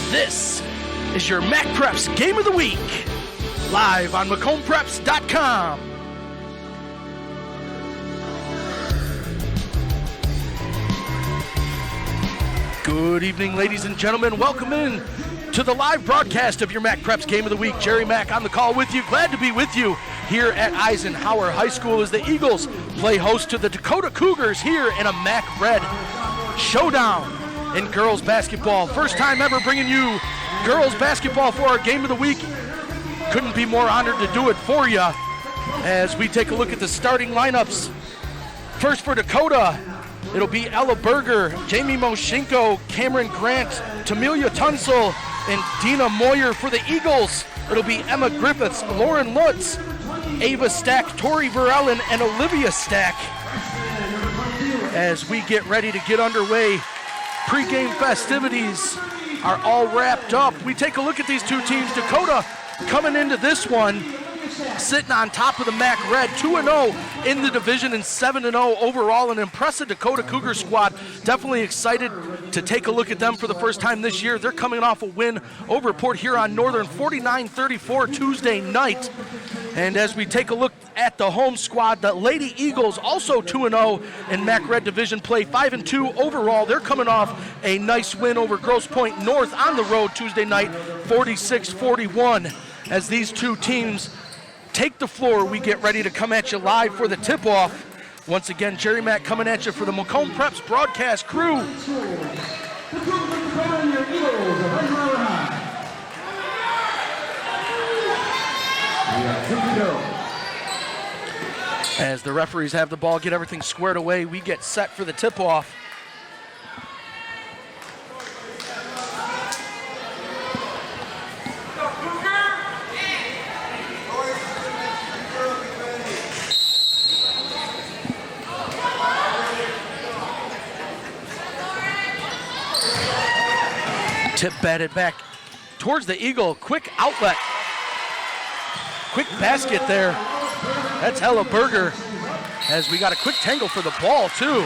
This is your Mac Preps Game of the Week, live on MacombPreps.com. Good evening, ladies and gentlemen. Welcome in to the live broadcast of your Mac Preps Game of the Week. Jerry Mack on the call with you. Glad to be with you here at Eisenhower High School as the Eagles play host to the Dakota Cougars here in a Mac Red showdown in girls basketball. First time ever bringing you girls basketball for our Game of the Week. Couldn't be more honored to do it for you as we take a look at the starting lineups. First for Dakota, it'll be Ella Berger, Jamie Moshenko, Cameron Grant, Tamelia Tunsil, and Dina Moyer. For the Eagles, it'll be Emma Griffiths, Lauren Lutz, Ava Stack, Tori Verellen, and Olivia Stack. As we get ready to get underway, pre-game festivities are all wrapped up. We take a look at these two teams. Dakota coming into this one sitting on top of the MAC Red, 2-0 in the division and 7-0 overall. An impressive Dakota Cougar squad. Definitely excited to take a look at them for the first time this year. They're coming off a win over Port Huron Northern, 49-34 Tuesday night. And as we take a look at the home squad, the Lady Eagles also 2-0 in MAC Red division play, 5-2 overall. They're coming off a nice win over Grosse Pointe North on the road Tuesday night, 46-41. As these two teams take the floor, we get ready to come at you live for the tip-off. Once again, Jerry Mack coming at you for the Macomb Preps broadcast crew. As the referees have the ball, get everything squared away, we get set for the tip-off. Tip batted back towards the Eagle. Quick outlet. Quick basket there. That's Ella Berger. As we got a quick tangle for the ball, too.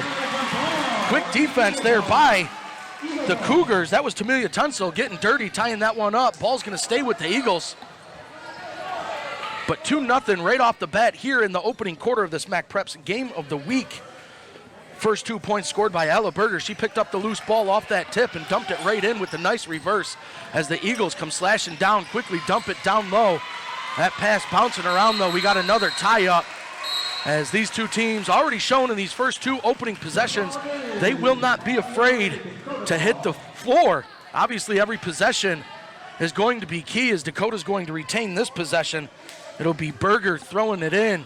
Quick defense there by the Cougars. That was Tamelia Tunsil getting dirty, tying that one up. Ball's going to stay with the Eagles. But 2-0 right off the bat here in the opening quarter of this MAC Preps Game of the Week. First 2 points scored by Ella Berger. She picked up the loose ball off that tip and dumped it right in with a nice reverse as the Eagles come slashing down, quickly dump it down low. That pass bouncing around though. We got another tie-up as these two teams already shown in these first two opening possessions, they will not be afraid to hit the floor. Obviously every possession is going to be key as Dakota's going to retain this possession. It'll be Berger throwing it in.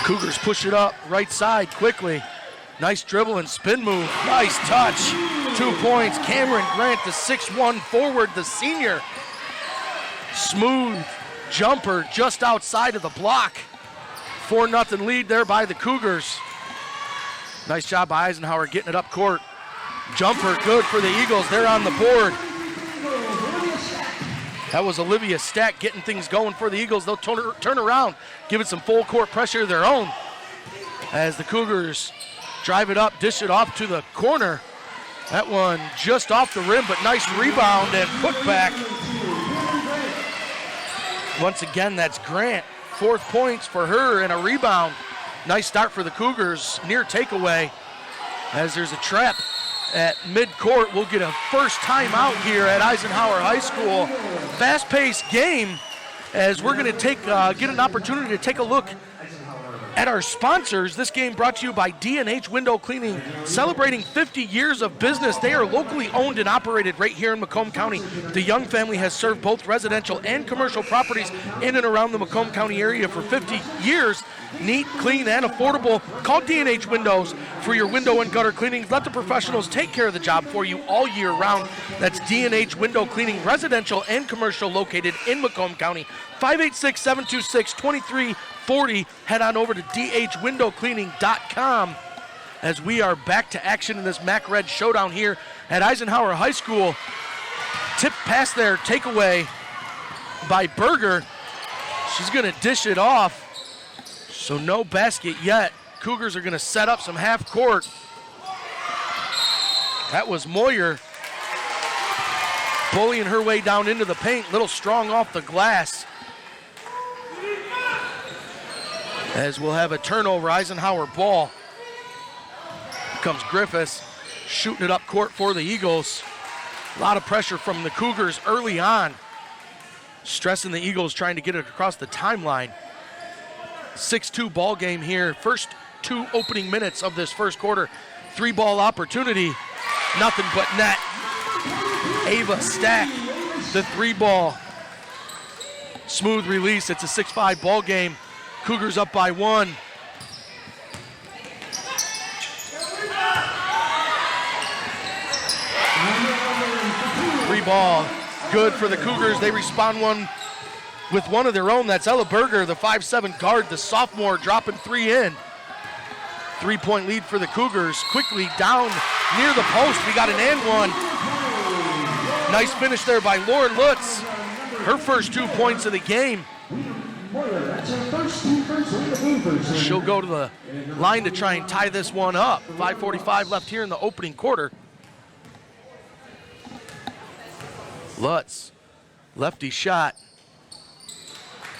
Cougars push it up right side quickly. Nice dribble and spin move. Nice touch. 2 points. Cameron Grant, the 6'1 forward, the senior. Smooth jumper just outside of the block. 4-0 lead there by the Cougars. Nice job by Eisenhower getting it up court. Jumper good for the Eagles. They're on the board. That was Olivia Stack getting things going for the Eagles. They'll turn around, give it some full court pressure of their own as the Cougars drive it up, dish it off to the corner. That one just off the rim, but nice rebound and putback. Once again, that's Grant. 4th points for her and a rebound. Nice start for the Cougars. Near takeaway as there's a trap at midcourt. We'll get a first timeout here at Eisenhower High School. Fast-paced game as we're going to get an opportunity to take a look at our sponsors. This game brought to you by D&H Window Cleaning, celebrating 50 years of business. They are locally owned and operated right here in Macomb County. The Young family has served both residential and commercial properties in and around the Macomb County area for 50 years. Neat, clean, and affordable. Call D&H Windows for your window and gutter cleanings. Let the professionals take care of the job for you all year round. That's D&H Window Cleaning, residential and commercial, located in Macomb County. 586-726-2340. Head on over to dhwindowcleaning.com as we are back to action in this MAC Red showdown here at Eisenhower High School. Tip pass there, takeaway by Berger. She's going to dish it off. So no basket yet Cougars are going to set up some half court. That was Moyer bullying her way down into the paint. Little strong off the glass. As we'll have a turnover, Eisenhower ball. Here comes Griffiths shooting it up court for the Eagles. A lot of pressure from the Cougars early on. Stressing the Eagles trying to get it across the timeline. 6-2 ball game here. First 2 opening minutes of this first quarter. 3-ball opportunity. Nothing but net. Ava Stack, the 3-ball. Smooth release. It's a 6-5 ball game. Cougars up by 1. Free ball. Good for the Cougars. They respond with one of their own. That's Ella Berger, the 5'7" guard, the sophomore, dropping 3 in. 3-point lead for the Cougars. Quickly down near the post. We got an and one. Nice finish there by Lauren Lutz. Her first 2 points of the game. She'll go to the line to try and tie this one up. 5:45 left here in the opening quarter. Lutz, lefty shot.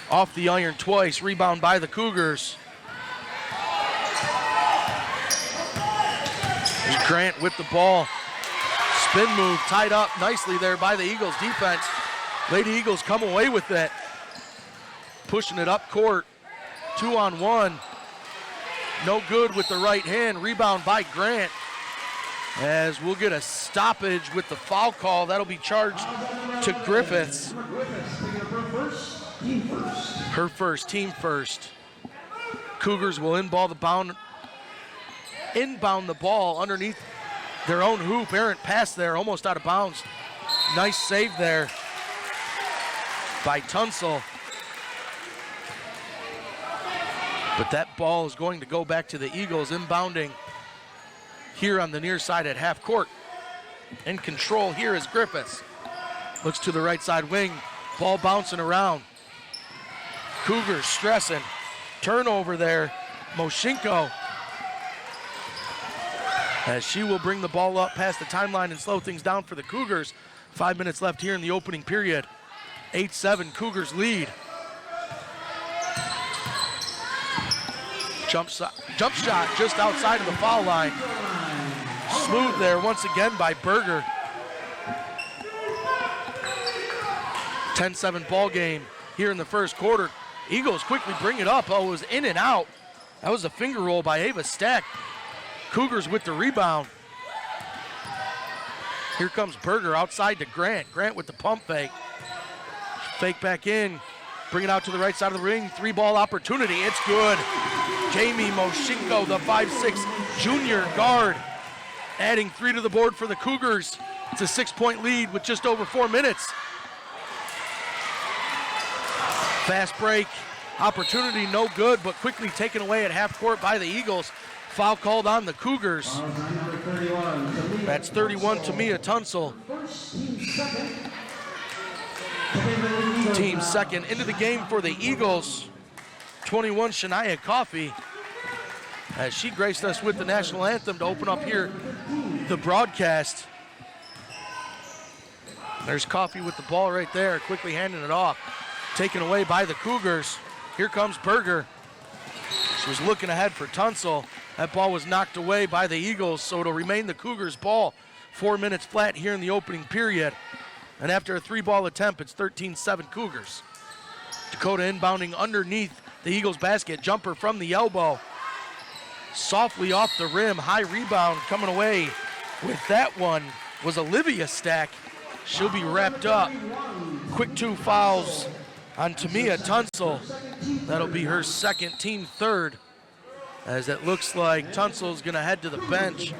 Off the iron twice, rebound by the Cougars. There's Grant with the ball. Spin move tied up nicely there by the Eagles defense. Lady Eagles come away with it. Pushing it up court. 2-on-1. No good with the right hand. Rebound by Grant. As we'll get a stoppage with the foul call. That'll be charged to Griffiths. Her first, team first. Cougars will inbound the ball underneath their own hoop. Errant pass there, almost out of bounds. Nice save there by Tunsil. But that ball is going to go back to the Eagles, inbounding here on the near side at half court. In control here is Griffiths. Looks to the right side wing. Ball bouncing around. Cougars stressing. Turnover there. Moshinko. As she will bring the ball up past the timeline and slow things down for the Cougars. 5 minutes left here in the opening period. 8-7 Cougars lead. Jump shot just outside of the foul line. Smooth there once again by Berger. 10-7 ball game here in the first quarter. Eagles quickly bring it up. Oh, it was in and out. That was a finger roll by Ava Stack. Cougars with the rebound. Here comes Berger outside to Grant. Grant with the pump fake. Fake back in. Bring it out to the right side of the ring. 3-ball opportunity. It's good. Jamie Moshinko, the 5'6" junior guard, adding 3 to the board for the Cougars. It's a 6-point lead with just over 4 minutes. Fast break. Opportunity no good, but quickly taken away at half court by the Eagles. Foul called on the Cougars. That's 31 Tamia Tunsil. Team second into the game for the Eagles. 21 Shania Coffey, as she graced us with the national anthem to open up here the broadcast. There's Coffey with the ball right there, quickly handing it off. Taken away by the Cougars. Here comes Berger. She was looking ahead for Tunsil. That ball was knocked away by the Eagles, so it'll remain the Cougars' ball. 4 minutes flat here in the opening period. And after a 3-ball attempt, it's 13-7 Cougars. Dakota inbounding underneath the Eagles basket. Jumper from the elbow. Softly off the rim. High rebound coming away with that one was Olivia Stack. She'll be wrapped up. Quick 2 fouls on Tamia Tunsil. That'll be her second, team third. As it looks like Tunsil's going to head to the bench.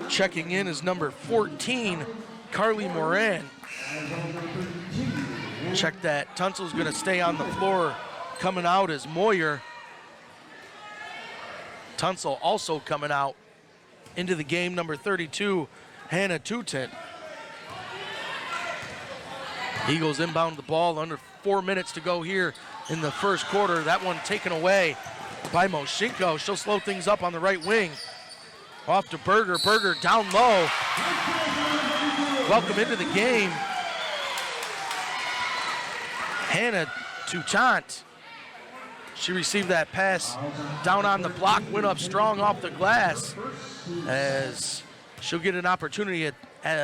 Checking in is number 14, Carly Moran. Check that. Tunsil's going to stay on the floor. Coming out is Moyer. Tunsil also coming out into the game, number 32, Hannah Tutin. Eagles inbound the ball, under 4 minutes to go here in the first quarter. That one taken away by Moshinko. She'll slow things up on the right wing. Off to Berger. Berger down low. Welcome into the game. Hannah Touchant. She received that pass down on the block, went up strong off the glass as she'll get an opportunity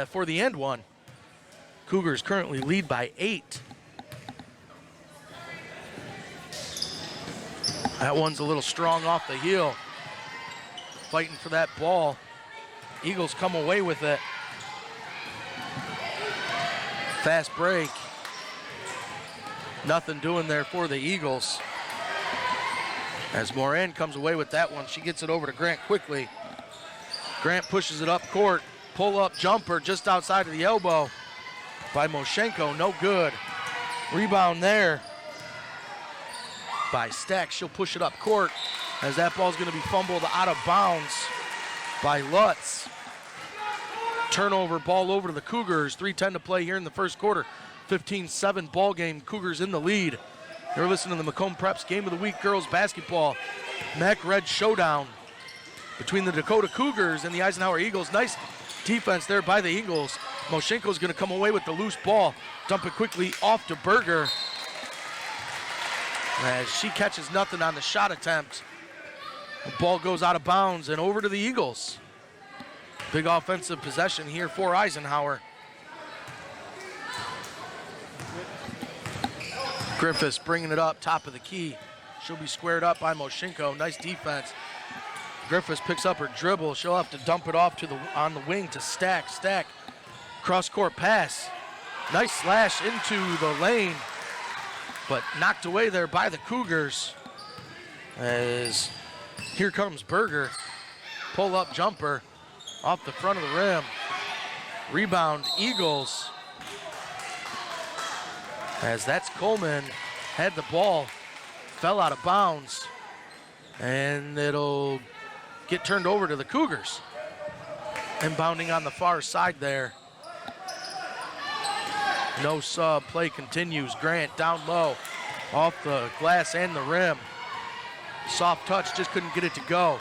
for the end one. Cougars currently lead by 8. That one's a little strong off the heel. Fighting for that ball. Eagles come away with it. Fast break. Nothing doing there for the Eagles. As Moran comes away with that one, she gets it over to Grant quickly. Grant pushes it up court. Pull-up jumper just outside of the elbow by Moshenko. No good. Rebound there by Stack. She'll push it up court as that ball's going to be fumbled out of bounds by Lutz. Turnover, ball over to the Cougars. 3:10 to play here in the first quarter. 15-7 ball game. Cougars in the lead. You're listening to the Macomb Preps Game of the Week girls basketball MAC Red Showdown between the Dakota Cougars and the Eisenhower Eagles. Nice defense there by the Eagles. Moshenko's going to come away with the loose ball. Dump it quickly off to Berger as she catches nothing on the shot attempt. The ball goes out of bounds and over to the Eagles. Big offensive possession here for Eisenhower. Griffiths bringing it up, top of the key. She'll be squared up by Moshenko. Nice defense. Griffiths picks up her dribble. She'll have to dump it off to on the wing to Stack. Stack, cross-court pass. Nice slash into the lane, but knocked away there by the Cougars. As here comes Berger. Pull-up jumper off the front of the rim. Rebound, Eagles. As that's Coleman, had the ball, fell out of bounds, and it'll get turned over to the Cougars. Inbounding on the far side there. No sub, play continues. Grant down low, off the glass and the rim. Soft touch, just couldn't get it to go.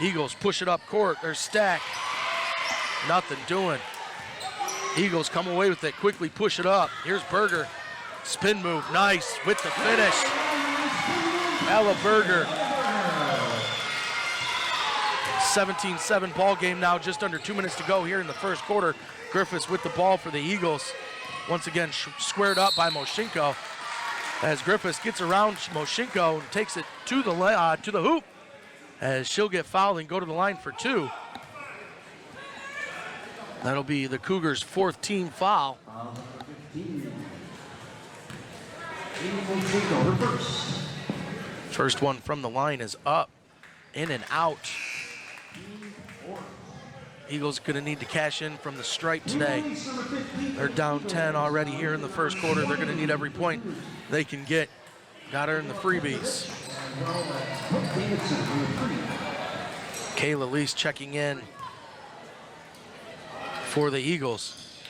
Eagles push it up court, there's Stack. Nothing doing. Eagles come away with it, quickly push it up. Here's Berger. Spin move, nice, with the finish. Ella Berger. 17-7 ball game now, just under 2 minutes to go here in the first quarter. Griffiths with the ball for the Eagles. Once again, squared up by Moshenko. As Griffiths gets around Moshenko and takes it to the hoop, as she'll get fouled and go to the line for 2. That'll be the Cougars' 4th team foul. First one from the line is up, in and out. Eagles gonna need to cash in from the stripe today. They're down 10 already here in the first quarter. They're gonna need every point they can get. Got her in the freebies. Kayla Lease checking in for the Eagles.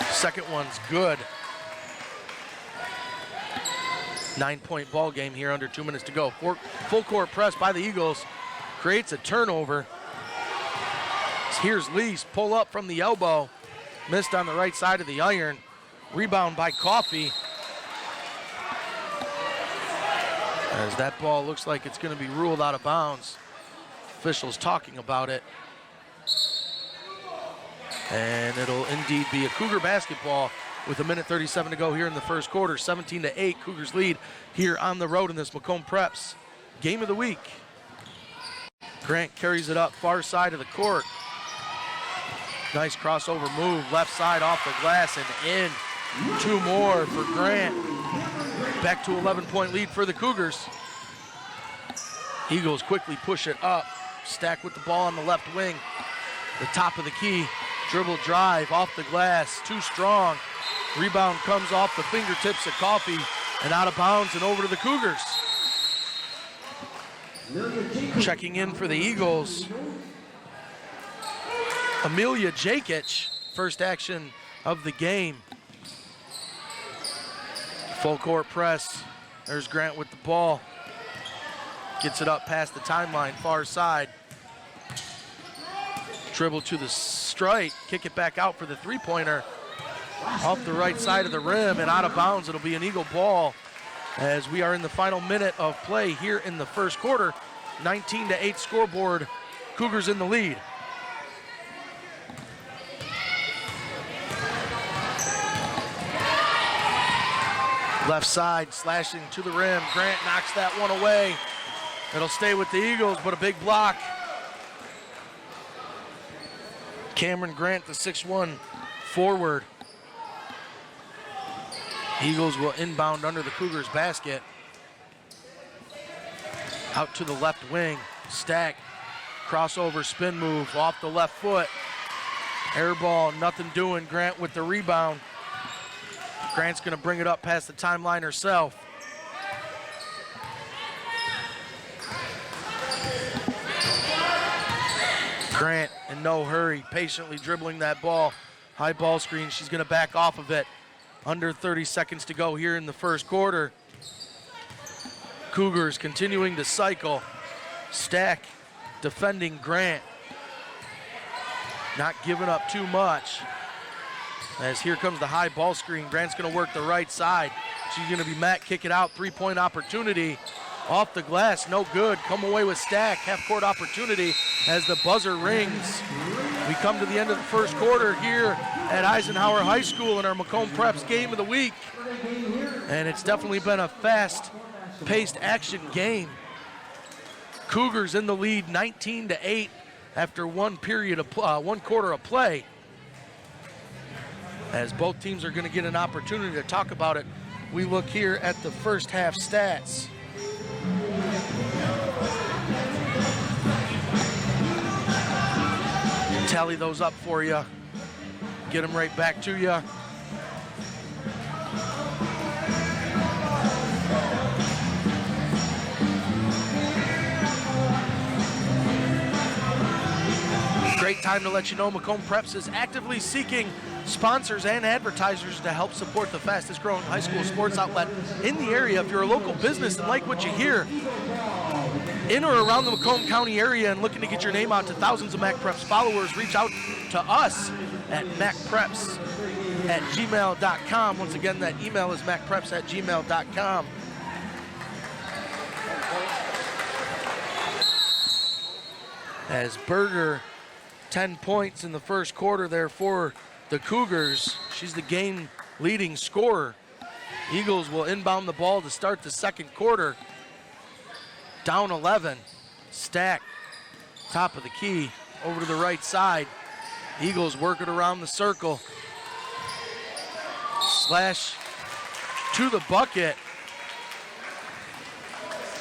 Second one's good. 9-point ball game here, under 2 minutes to go. Full court press by the Eagles. Creates a turnover. Here's Lease, pull up from the elbow. Missed on the right side of the iron. Rebound by Coffey. As that ball looks like it's going to be ruled out of bounds. Officials talking about it. And it'll indeed be a Cougar basketball with 1:37 to go here in the first quarter. 17-8, Cougars lead here on the road in this Macomb Preps Game of the Week. Grant carries it up far side of the court. Nice crossover move, left side off the glass and in. 2 more for Grant. Back to 11-point lead for the Cougars. Eagles quickly push it up. Stack with the ball on the left wing. The top of the key. Dribble drive off the glass, too strong. Rebound comes off the fingertips of Coffey and out of bounds and over to the Cougars. Checking in for the Eagles, Amelia Jakic, first action of the game. Full court press. There's Grant with the ball. Gets it up past the timeline, far side. Dribble to the strike, kick it back out for the three-pointer. Off the right side of the rim and out of bounds. It'll be an Eagle ball as we are in the final minute of play here in the first quarter. 19-8 scoreboard. Cougars in the lead. Left side, slashing to the rim. Grant knocks that one away. It'll stay with the Eagles, but a big block. Cameron Grant, the 6'1" forward. Eagles will inbound under the Cougars basket. Out to the left wing. Stack. Crossover spin move off the left foot. Air ball, nothing doing. Grant with the rebound. Grant's going to bring it up past the timeline herself. Grant in no hurry, patiently dribbling that ball. High ball screen, she's going to back off of it. Under 30 seconds to go here in the first quarter. Cougars continuing to cycle. Stack defending Grant. Not giving up too much. As here comes the high ball screen. Grant's going to work the right side. She's going to be Matt, kick it out. Three-point opportunity. Off the glass, no good. Come away with Stack. Half-court opportunity as the buzzer rings. We come to the end of the first quarter here at Eisenhower High School in our Macomb Preps game of the week. And it's definitely been a fast-paced action game. Cougars in the lead 19-8 after one quarter of play. As both teams are going to get an opportunity to talk about it, we look here at the first half stats. Tally those up for you. Get them right back to you. Great time to let you know Macomb Preps is actively seeking sponsors and advertisers to help support the fastest growing high school sports outlet in the area. If you're a local business and like what you hear in or around the Macomb County area and looking to get your name out to thousands of Mac Preps followers, reach out to us at macpreps@gmail.com. Once again, that email is macpreps@gmail.com. As Berger, 10 points in the first quarter there for the Cougars. She's the game leading scorer. Eagles will inbound the ball to start the second quarter. Down 11. Stack, top of the key, over to the right side. Eagles work it around the circle. Slash to the bucket.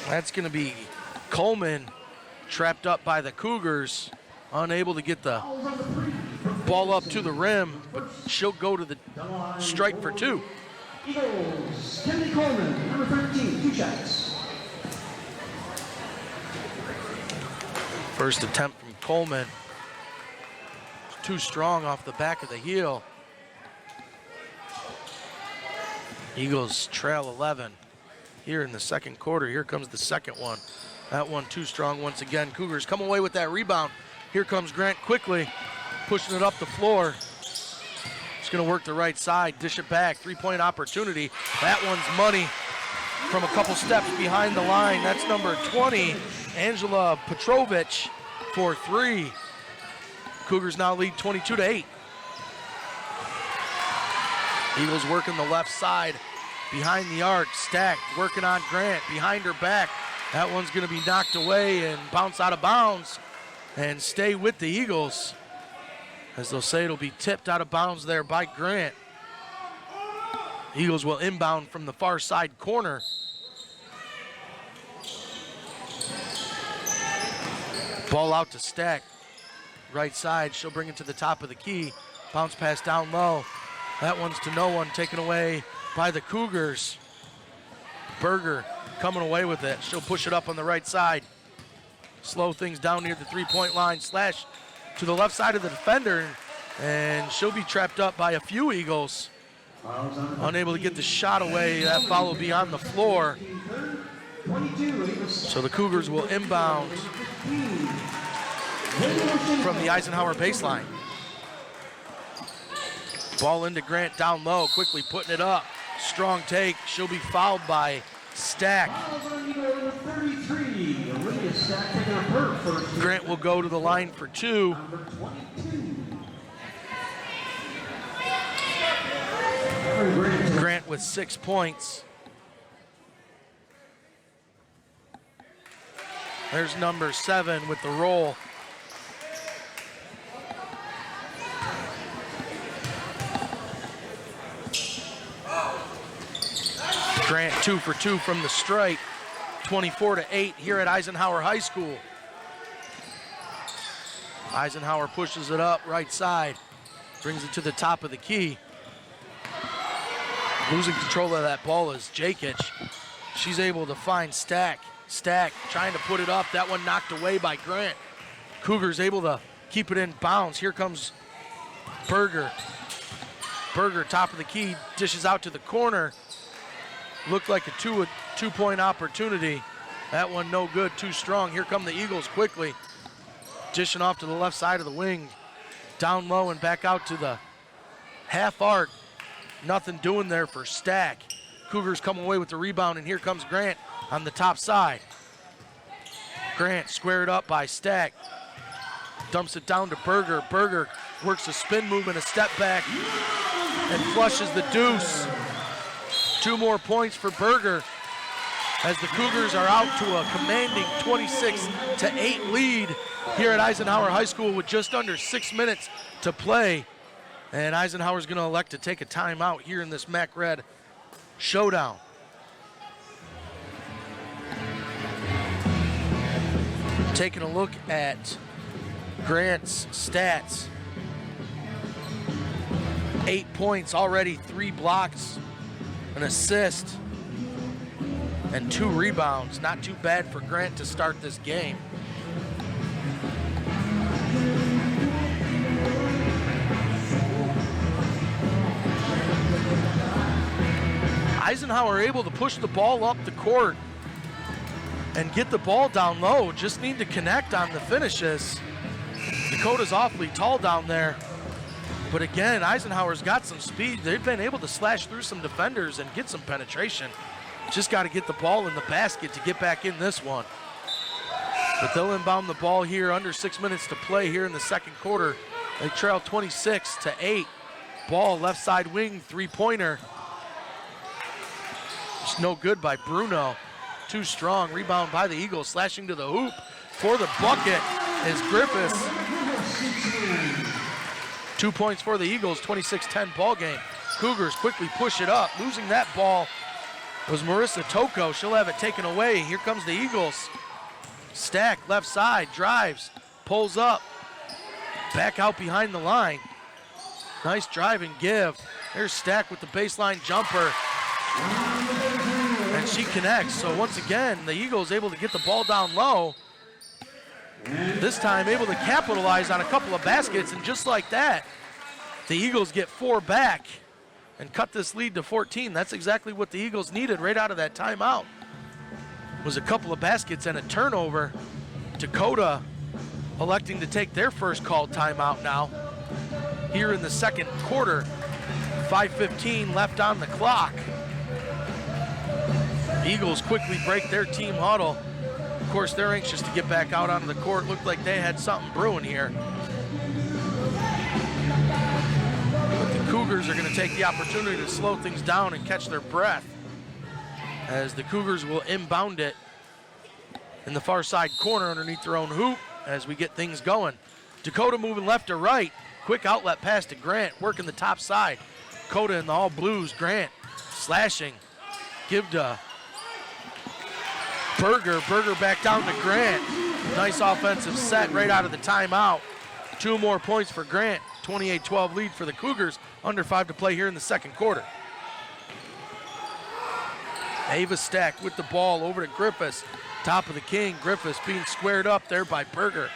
That's going to be Coleman, trapped up by the Cougars, unable to get the ball up to the rim, but she'll go to the strike for two. Eagles, Kennedy Coleman, number 13, 2 shots. First attempt from Coleman. Too strong off the back of the heel. Eagles trail 11 here in the second quarter. Here comes the second one. That one too strong once again. Cougars come away with that rebound. Here comes Grant quickly, pushing it up the floor. Just going to work the right side, dish it back. Three-point opportunity. That one's money from a couple steps behind the line. That's number 20, Angela Petrovich, for three. Cougars now lead 22-8. Eagles working the left side behind the arc. Stack working on Grant behind her back. That one's going to be knocked away and bounce out of bounds and stay with the Eagles. As they'll say, it'll be tipped out of bounds there by Grant. Eagles will inbound from the far side corner. Ball out to Stack. Right side, she'll bring it to the top of the key. Bounce pass down low. That one's to no one, taken away by the Cougars. Berger coming away with it. She'll push it up on the right side. Slow things down near the three-point line. Slash to the left side of the defender, and she'll be trapped up by a few Eagles. Unable to get the shot away. That foul will be on the floor. So the Cougars will inbound from the Eisenhower baseline. Ball into Grant down low, quickly putting it up. Strong take, she'll be fouled by Stack. Grant will go to the line for 2. Grant with 6 points. There's number 7 with the roll. Grant 2 for 2 from the stripe. 24-8 here at Eisenhower High School. Eisenhower pushes it up right side, brings it to the top of the key. Losing control of that ball is Jakic. She's able to find Stack. Stack trying to put it up. That one knocked away by Grant. Cougars able to keep it in bounds. Here comes Berger. Berger, top of the key, dishes out to the corner. Looked like a two-point opportunity. That one no good, too strong. Here come the Eagles quickly. Dishing off to the left side of the wing. Down low and back out to the half arc. Nothing doing there for Stack. Cougars come away with the rebound, and here comes Grant on the top side. Grant squared up by Stack. Dumps it down to Berger. Berger works a spin move and a step back and flushes the deuce. 2 more points for Berger as the Cougars are out to a commanding 26-8 lead here at Eisenhower High School with just under 6 minutes to play. And Eisenhower's going to elect to take a timeout here in this MAC Red showdown. Taking a look at Grant's stats. 8 points already, 3 blocks, an assist, and 2 rebounds. Not too bad for Grant to start this game. Eisenhower able to push the ball up the court and get the ball down low. Just need to connect on the finishes. Dakota's awfully tall down there. But again, Eisenhower's got some speed. They've been able to slash through some defenders and get some penetration. Just got to get the ball in the basket to get back in this one. But they'll inbound the ball here, under 6 minutes to play here in the second quarter. They trail 26-8. Ball left side wing, 3-pointer. It's no good by Bruno. Too strong. Rebound by the Eagles, slashing to the hoop. For the bucket is Griffiths. 2 points for the Eagles, 26-10 ball game. Cougars quickly push it up. Losing that ball was Marissa Toko. She'll have it taken away. Here comes the Eagles. Stack, left side, drives, pulls up. Back out behind the line. Nice drive and give. There's Stack with the baseline jumper. And she connects. So once again, the Eagles able to get the ball down low. This time able to capitalize on a couple of baskets, and just like that, the Eagles get 4 back and cut this lead to 14. That's exactly what the Eagles needed right out of that timeout. Was a couple of baskets and a turnover. Dakota electing to take their first called timeout now. Here in the second quarter, 5:15 left on the clock. Eagles quickly break their team huddle. Of course, they're anxious to get back out onto the court. Looked like they had something brewing here. But the Cougars are going to take the opportunity to slow things down and catch their breath, as the Cougars will inbound it in the far side corner underneath their own hoop as we get things going. Dakota moving left to right. Quick outlet pass to Grant, working the top side. Dakota in the all blues. Grant slashing. Give to Berger. Berger back down to Grant. Nice offensive set right out of the timeout. 2 more points for Grant. 28-12 lead for the Cougars. Under 5 to play here in the second quarter. Ava Stack with the ball over to Griffiths. Top of the King. Griffiths being squared up there by Berger.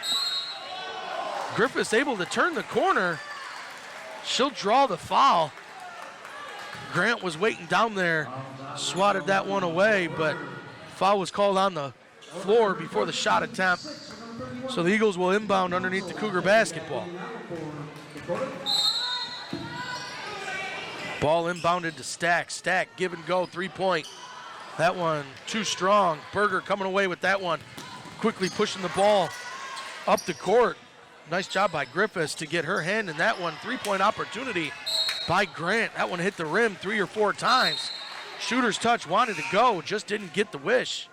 Griffiths able to turn the corner. She'll draw the foul. Grant was waiting down there. Swatted that one away, but Foul was called on the floor before the shot attempt. So the Eagles will inbound underneath the Cougar basketball. Ball inbounded to Stack. Stack, give and go, 3-point. That one too strong. Berger coming away with that one. Quickly pushing the ball up the court. Nice job by Griffiths to get her hand in that one. 3-point opportunity by Grant. That one hit the rim 3 or 4 times. Shooter's touch, wanted to go, just didn't get the wish.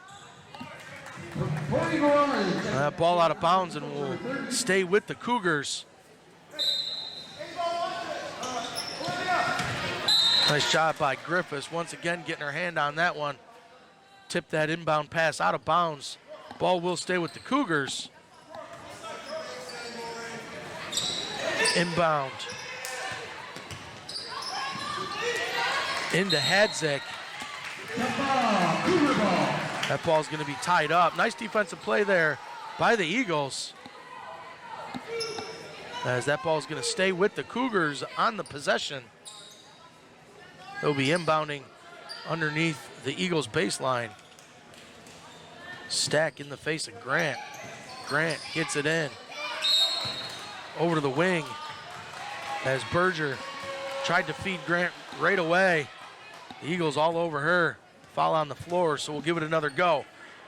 That ball out of bounds and will stay with the Cougars. Nice job by Griffiths, once again getting her hand on that one. Tipped that inbound pass out of bounds. Ball will stay with the Cougars. Inbound. Into Hadzik. That ball's going to be tied up. Nice defensive play there by the Eagles. As that ball's going to stay with the Cougars on the possession. They'll be inbounding underneath the Eagles baseline. Stack in the face of Grant. Grant gets it in. Over to the wing as Berger tried to feed Grant right away. The Eagles all over her. Foul on the floor, so we'll give it another go.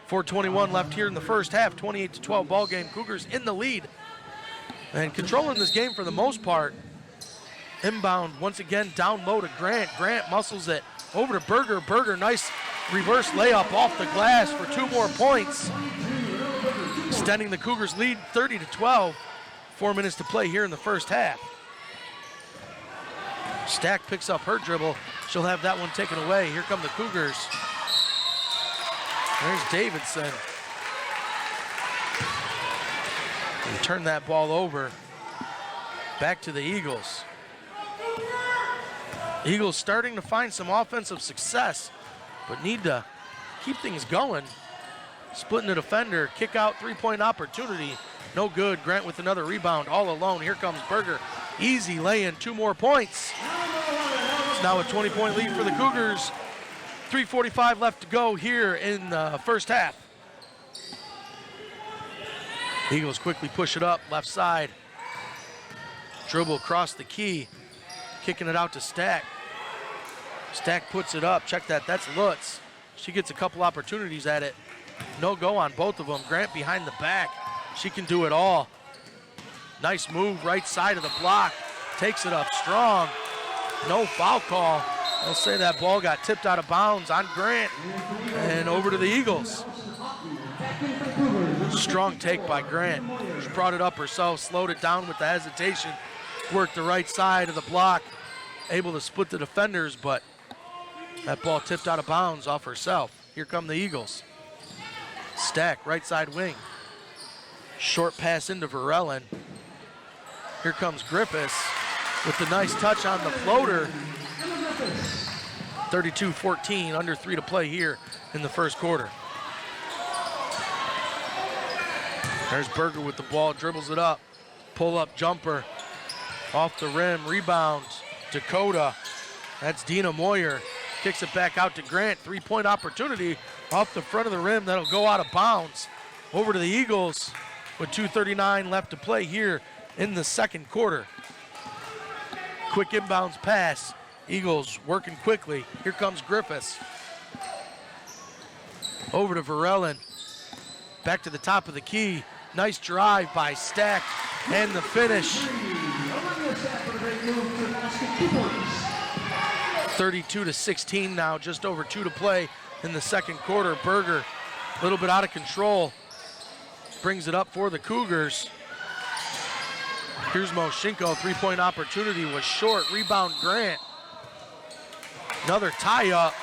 4:21 left here in the first half. 28-12 ball game. Cougars in the lead and controlling this game for the most part. Inbound once again down low to Grant. Grant muscles it over to Berger. Berger, nice reverse layup off the glass for 2 more points. Extending the Cougars lead 30-12. 4 minutes to play here in the first half. Stack picks up her dribble. She'll have that one taken away. Here come the Cougars. There's Davidson. And turn that ball over. Back to the Eagles. Eagles starting to find some offensive success, but need to keep things going. Splitting the defender, kick out, 3-point opportunity. No good. Grant with another rebound, all alone. Here comes Berger. Easy lay-in, 2 more points. It's now a 20-point lead for the Cougars. 3:45 left to go here in the first half. Eagles quickly push it up, left side. Dribble across the key. Kicking it out to Stack. Stack puts it up. Check that. That's Lutz. She gets a couple opportunities at it. No go on both of them. Grant behind the back. She can do it all. Nice move, right side of the block. Takes it up strong. No foul call. I'll say that ball got tipped out of bounds on Grant. And over to the Eagles. Strong take by Grant. She brought it up herself, slowed it down with the hesitation. Worked the right side of the block. Able to split the defenders, but that ball tipped out of bounds off herself. Here come the Eagles. Stack, right side wing. Short pass into Varellin. Here comes Griffiths with the nice touch on the floater. 32-14, under 3 to play here in the first quarter. There's Berger with the ball, dribbles it up. Pull-up jumper. Off the rim, rebound. Dakota. That's Dina Moyer. Kicks it back out to Grant. 3-point opportunity off the front of the rim. That'll go out of bounds. Over to the Eagles with 2:39 left to play here in the second quarter. Quick inbounds pass. Eagles working quickly. Here comes Griffiths. Over to Varellin. Back to the top of the key. Nice drive by Stack. And the finish. 32-16 now, just over 2 to play in the second quarter. Berger, a little bit out of control. Brings it up for the Cougars. Here's Moshinko, 3-point opportunity was short. Rebound Grant. Another tie-up.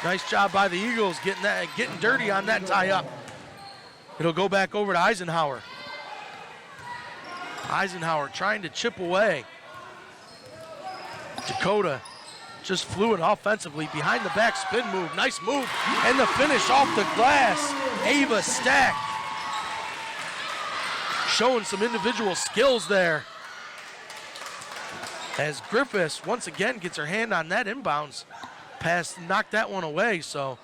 Nice job by the Eagles getting dirty on that tie-up. It'll go back over to Eisenhower. Eisenhower trying to chip away. Dakota just fluid offensively. Behind the back spin move. Nice move. And the finish off the glass. Ava Stack. Showing some individual skills there. As Griffiths once again gets her hand on that inbounds pass, knocked that one away. So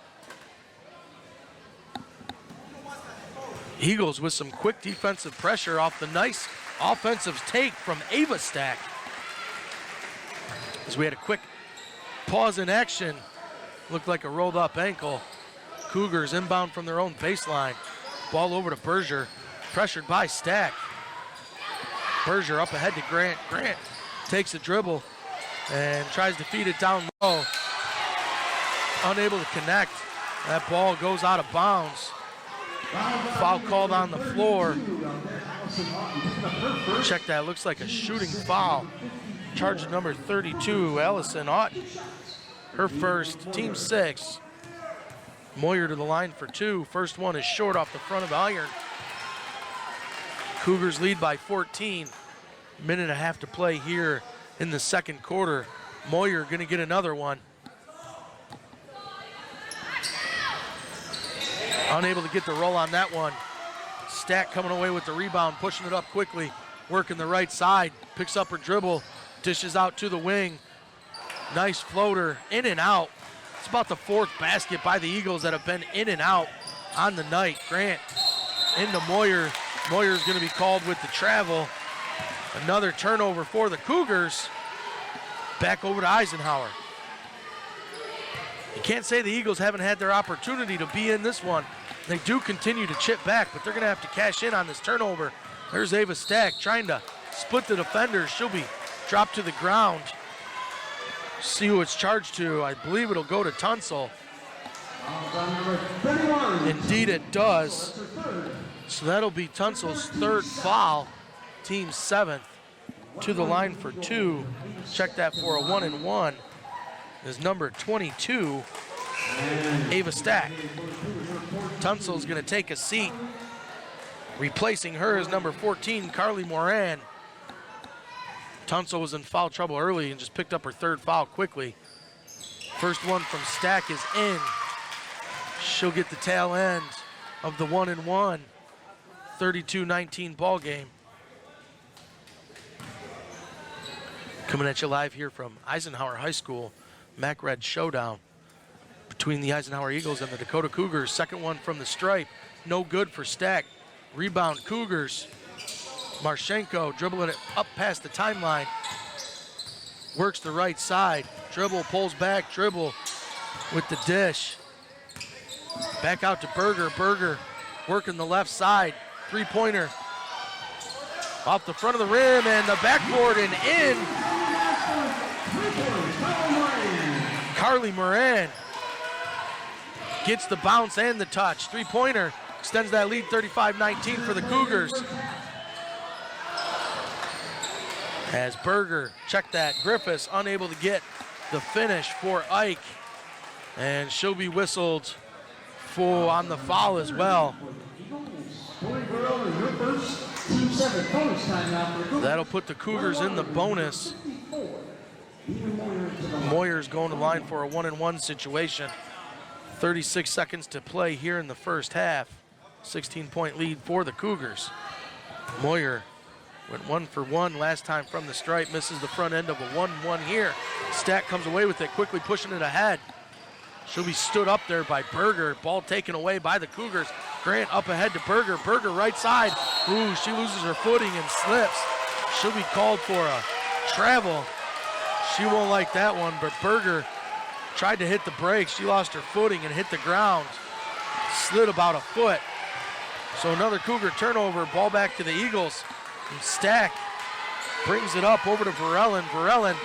Eagles with some quick defensive pressure off the nice offensive take from Ava Stack. As we had a quick pause in action, looked like a rolled up ankle. Cougars inbound from their own baseline. Ball over to Berger, pressured by Stack. Berger up ahead to Grant. Grant takes a dribble and tries to feed it down low. Unable to connect. That ball goes out of bounds. Foul called on the floor. Check that, looks like a shooting foul. Charge number 32, Allison Otten. Her first, team 6. Moyer to the line for 2. First one is short off the front of the iron. Cougars lead by 14. Minute and a half to play here in the second quarter. Moyer gonna get another one. Unable to get the roll on that one. Stack coming away with the rebound, pushing it up quickly, working the right side, picks up her dribble, dishes out to the wing. Nice floater, in and out. It's about the 4th basket by the Eagles that have been in and out on the night. Grant into Moyer. Moyer's gonna be called with the travel. Another turnover for the Cougars. Back over to Eisenhower. You can't say the Eagles haven't had their opportunity to be in this one. They do continue to chip back, but they're gonna have to cash in on this turnover. There's Ava Stack trying to split the defenders. She'll be dropped to the ground. See who it's charged to. I believe it'll go to Tunsil. Indeed it does. So that'll be Tunsil's 3rd foul. Team 7th. To the line for 2. Check that for a 1-and-1. Is number 22, Ava Stack. Tunsil's gonna take a seat. Replacing her is number 14, Carly Moran. Tunsil was in foul trouble early and just picked up her 3rd foul quickly. First one from Stack is in. She'll get the tail end of the 1-and-1. 32-19 ball game. Coming at you live here from Eisenhower High School. MAC Red Showdown between the Eisenhower Eagles and the Dakota Cougars. Second one from the stripe, no good for Stack. Rebound Cougars. Marchenko dribbling it up past the timeline. Works the right side. Dribble, pulls back, dribble with the dish. Back out to Berger. Berger working the left side. 3-pointer. Off the front of the rim and the backboard and in. Carly Moran gets the bounce and the touch. 3-pointer extends that lead 35-19 for the Cougars. As Berger, check that, Griffiths unable to get the finish for Ike. And she'll be whistled for on the foul as well. That'll put the Cougars in the bonus. Moyer's going to line for a 1-and-1 situation. 36 seconds to play here in the first half. 16-point lead for the Cougars. Moyer went 1 for 1 last time from the stripe, misses the front end of a 1-1 here. Stack comes away with it, quickly pushing it ahead. She'll be stood up there by Berger. Ball taken away by the Cougars. Grant up ahead to Berger. Berger right side. Ooh, she loses her footing and slips. She'll be called for a travel. She won't like that one, but Berger tried to hit the brakes. She lost her footing and hit the ground. Slid about a foot. So another Cougar turnover. Ball back to the Eagles. And Stack brings it up over to Varellen. Varellen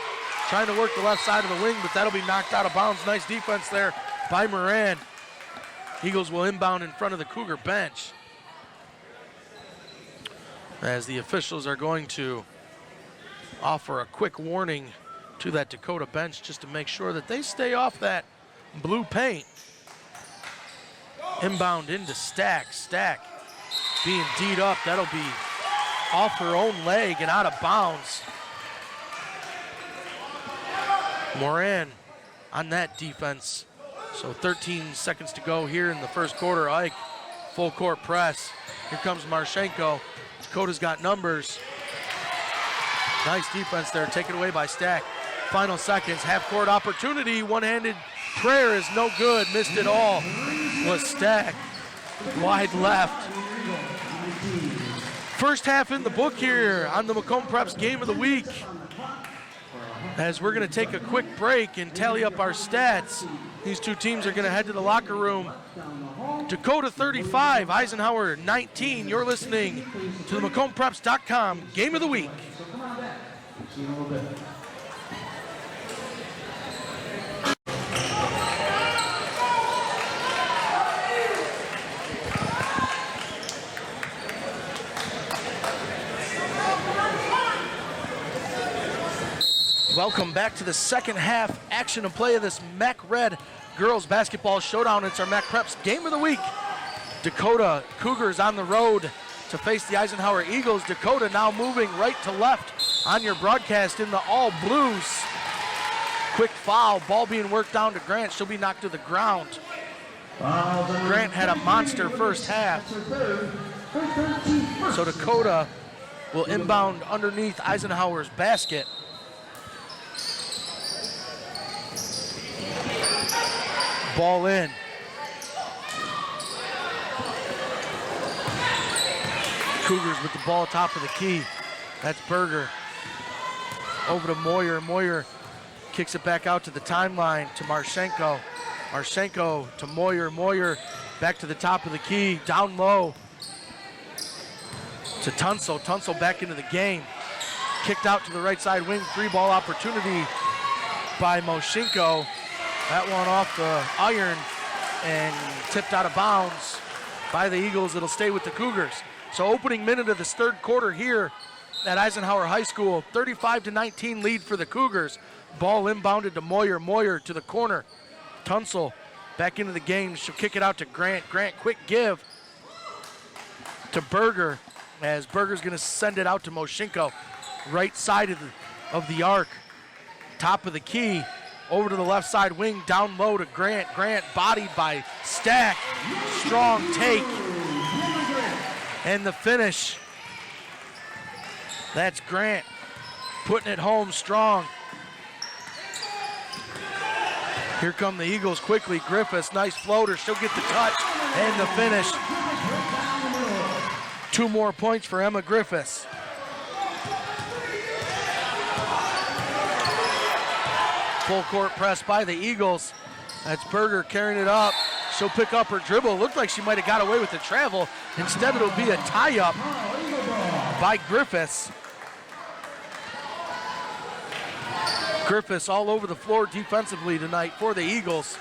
trying to work the left side of the wing, but that'll be knocked out of bounds. Nice defense there by Moran. Eagles will inbound in front of the Cougar bench. As the officials are going to offer a quick warning to that Dakota bench just to make sure that they stay off that blue paint. Inbound into Stack. Stack being D'd up. That'll be off her own leg and out of bounds. Moran on that defense. So 13 seconds to go here in the first quarter. Ike, full court press. Here comes Marchenko. Dakota's got numbers. Nice defense there, taken away by Stack. Final seconds, half court opportunity. One-handed prayer is no good, missed it all. Was Stack. wide left. First half in the book here on the Macomb Preps Game of the Week. As we're going to take a quick break and tally up our stats, these two teams are going to head to the locker room. Dakota 35, Eisenhower 19. You're listening to the MacombPreps.com Game of the Week. Welcome back to the second half action and play of this MAC Red Girls Basketball Showdown. It's our MAC Preps Game of the Week. Dakota Cougars on the road to face the Eisenhower Eagles. Dakota now moving right to left on your broadcast in the all blues. Quick foul, ball being worked down to Grant. She'll be knocked to the ground. Grant had a monster first half. So Dakota will inbound underneath Eisenhower's basket. Ball in. Cougars with the ball top of the key. That's Berger. Over to Moyer. Moyer kicks it back out to the timeline to Marchenko. Marchenko to Moyer. Moyer back to the top of the key. Down low to Tunsil. Tunsil back into the game. Kicked out to the right side wing. Free ball opportunity by Moshenko. That one off the iron and tipped out of bounds by the Eagles. It'll stay with the Cougars. So opening minute of this third quarter here at Eisenhower High School. 35-19 lead for the Cougars. Ball inbounded to Moyer. Moyer to the corner. Tunsil back into the game. She'll kick it out to Grant. Grant, quick give to Berger as Berger's going to send it out to Moshenko. Right side of the arc. Top of the key. Over to the left side wing, down low to Grant. Grant bodied by Stack. Strong take. And the finish. That's Grant putting it home strong. Here come the Eagles quickly. Griffiths, nice floater. She'll get the touch and the finish. 2 more points for Emma Griffiths. Full court press by the Eagles. That's Berger carrying it up. She'll pick up her dribble. Looked like she might have got away with the travel. Instead, it'll be a tie-up by Griffiths. Griffiths all over the floor defensively tonight for the Eagles.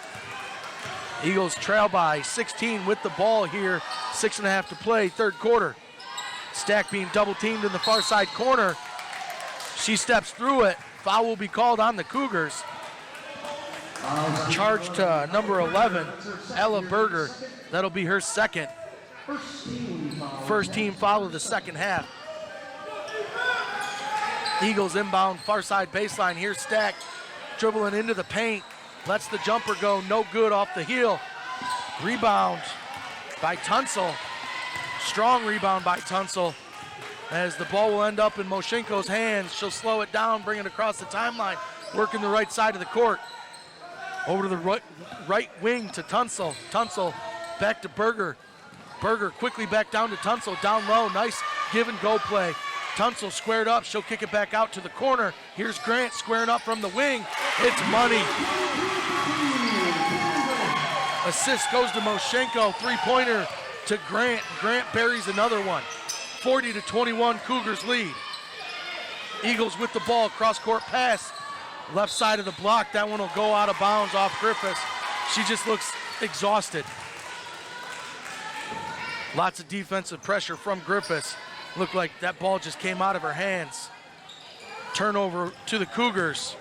Eagles trail by 16 with the ball here. 6.5 to play, third quarter. Stack being double teamed in the far side corner. She steps through it. Foul will be called on the Cougars. Charge to number 11, Ella Berger. That'll be her second. First team foul of the second half. Eagles inbound, far side baseline. Here's Stack dribbling into the paint. Lets the jumper go, no good off the heel. Rebound by Tunsil. Strong rebound by Tunsil. As the ball will end up in Moshenko's hands. She'll slow it down, bring it across the timeline, working the right side of the court. Over to the right wing to Tunsil. Tunsil back to Berger. Berger quickly back down to Tunsil, down low. Nice give and go play. Tunsil squared up. She'll kick it back out to the corner. Here's Grant squaring up from the wing. It's money. Assist goes to Moshenko. Three-pointer to Grant. Grant buries another one. 40-21, Cougars lead. Eagles with the ball, cross-court pass. Left side of the block, that one will go out of bounds off Griffiths. She just looks exhausted. Lots of defensive pressure from Griffiths. Looked like that ball just came out of her hands. Turnover to the Cougars.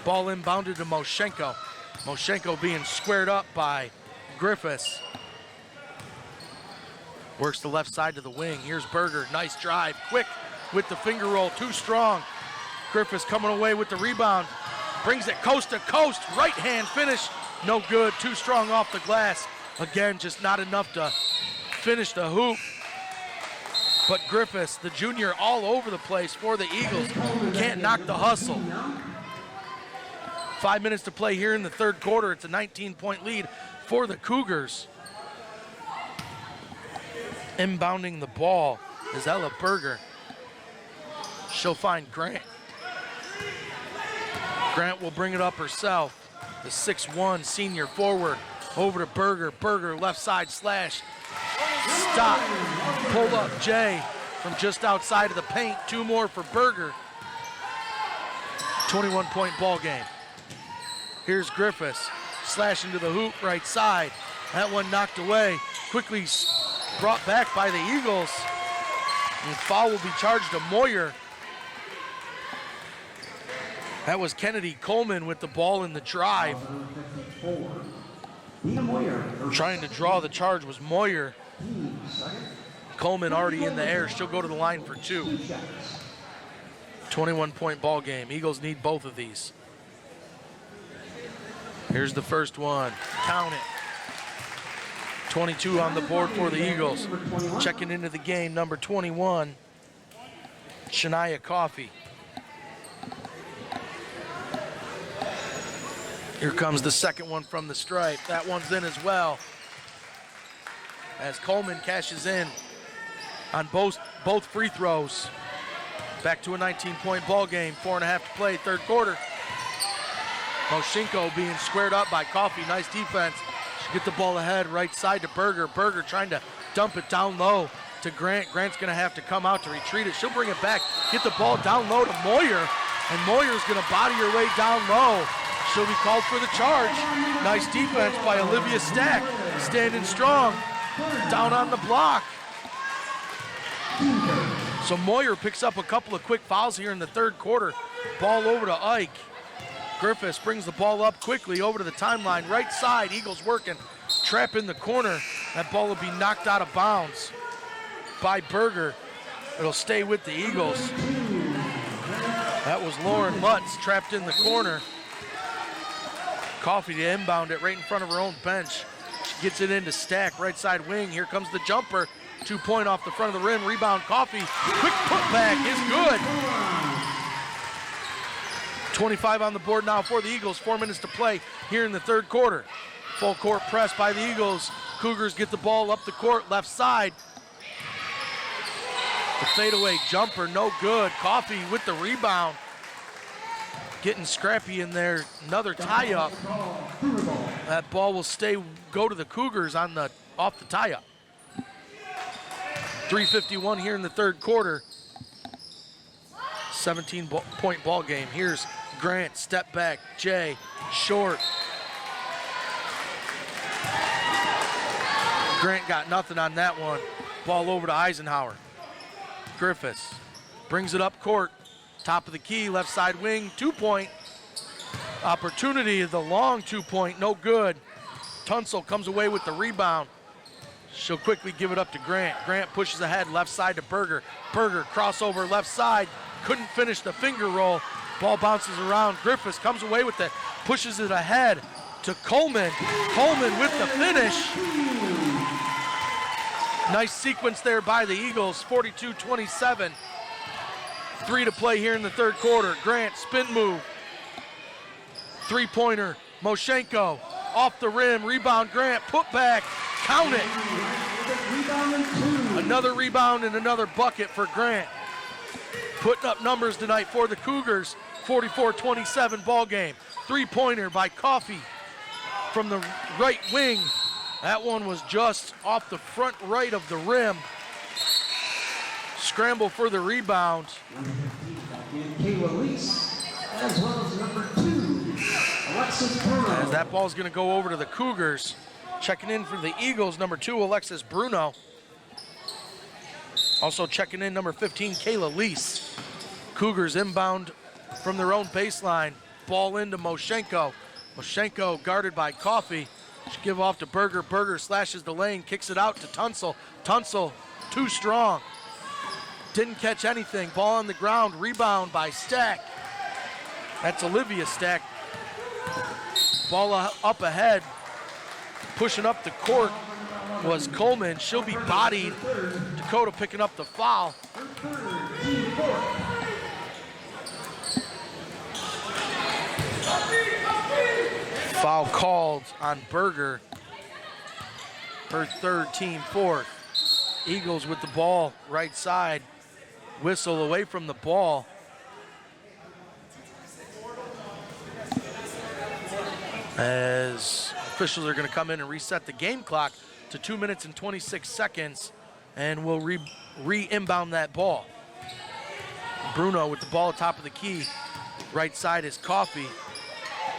Ball inbounded to Moshenko. Moshenko being squared up by Griffiths. Works the left side to the wing. Here's Berger, nice drive, quick with the finger roll, too strong. Griffiths coming away with the rebound. Brings it coast to coast, right hand finish. No good, too strong off the glass. Again, just not enough to finish the hoop. But Griffiths, the junior, all over the place for the Eagles. Can't knock the hustle. 5 minutes to play here in the third quarter. It's a 19-point lead for the Cougars. Inbounding the ball is Ella Berger. She'll find Grant. Grant will bring it up herself. The 6'1" senior forward over to Berger. Berger left side slash. Stop. Pull up Jay from just outside of the paint. 2 more for Berger. 21-point ball game. Here's Griffiths. Slash into the hoop right side. That one knocked away. Quickly brought back by the Eagles. And foul will be charged to Moyer. That was Kennedy Coleman with the ball in the drive. Trying to draw the charge was Moyer. Coleman already in the air. She'll go to the line for 2. 21-point ball game. Eagles need both of these. Here's the first one. Count it. 22 on the board for the Eagles. Checking into the game, number 21, Shania Coffey. Here comes the second one from the stripe. That one's in as well. As Coleman cashes in on both free throws. Back to a 19-point ball game. 4.5 to play, third quarter. Moshenko being squared up by Coffey. Nice defense. She get the ball ahead, right side to Berger. Berger trying to dump it down low to Grant. Grant's going to have to come out to retreat it. She'll bring it back, get the ball down low to Moyer, and Moyer's going to body her way down low. She'll be called for the charge. Nice defense by Olivia Stack, standing strong, down on the block. So Moyer picks up a couple of quick fouls here in the third quarter. Ball over to Ike. Griffiths brings the ball up quickly over to the timeline. Right side, Eagles working. Trap in the corner. That ball will be knocked out of bounds by Berger. It'll stay with the Eagles. That was Lauren Lutz trapped in the corner. Coffey to inbound it right in front of her own bench. She gets it into Stack, right side wing. Here comes the jumper. 2-point off the front of the rim. Rebound, Coffey. Quick putback is good. 25 on the board now for the Eagles. 4 minutes to play here in the third quarter. Full court press by the Eagles. Cougars get the ball up the court, left side. The fadeaway jumper, no good. Coffey with the rebound. Getting scrappy in there. Another tie-up. That ball will go to the Cougars off the tie-up. 3:51 here in the third quarter. 17-point ball game. Here's Grant, step back, Jay, short. Grant got nothing on that one. Ball over to Eisenhower. Griffiths brings it up court. Top of the key, left side wing, 2-point. Opportunity, the long 2-point, no good. Tunsil comes away with the rebound. She'll quickly give it up to Grant. Grant pushes ahead, left side to Berger. Berger, crossover, left side. Couldn't finish the finger roll. Ball bounces around. Griffiths comes away with it, pushes it ahead to Coleman. Coleman with the finish. Nice sequence there by the Eagles, 42-27. 3 to play here in the third quarter. Grant, spin move. 3-pointer, Moshenko, off the rim, rebound Grant, put back, count it. Another rebound and another bucket for Grant. Putting up numbers tonight for the Cougars, 44-27 ball game. 3-pointer by Coffey from the right wing. That one was just off the front right of the rim. Scramble for the rebound. As that ball's going to go over to the Cougars. Checking in for the Eagles, number 2, Alexis Bruno. Also checking in, number 15, Kayla Lease. Cougars inbound from their own baseline. Ball into Moshenko. Moshenko guarded by Coffey. She give off to Berger. Berger slashes the lane, kicks it out to Tunsil. Tunsil, too strong. Didn't catch anything. Ball on the ground. Rebound by Stack. That's Olivia Stack. Ball up ahead. Pushing up the court was Coleman. She'll be bodied. Dakota picking up the foul. Foul called on Berger. Her third, team fourth. Eagles with the ball right side. Whistle away from the ball. As officials are going to come in and reset the game clock to 2 minutes and 26 seconds, and we'll re-inbound that ball. Bruno with the ball atop of the key. Right side is Coffee,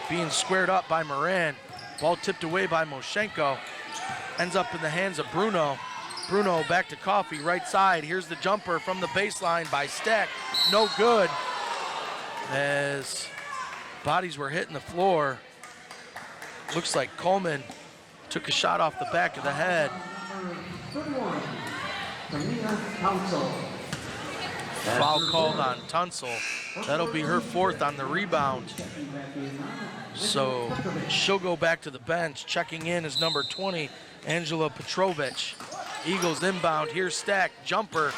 being squared up by Moran. Ball tipped away by Moshenko. Ends up in the hands of Bruno. Bruno back to Coffee, right side. Here's the jumper from the baseline by Stack. No good. As bodies were hitting the floor. Looks like Coleman took a shot off the back of the head. Foul called on Tunsil. That'll be her fourth on the rebound. So she'll go back to the bench. Checking in is number 20, Angela Petrovich. Eagles inbound. Here's Stack. Jumper.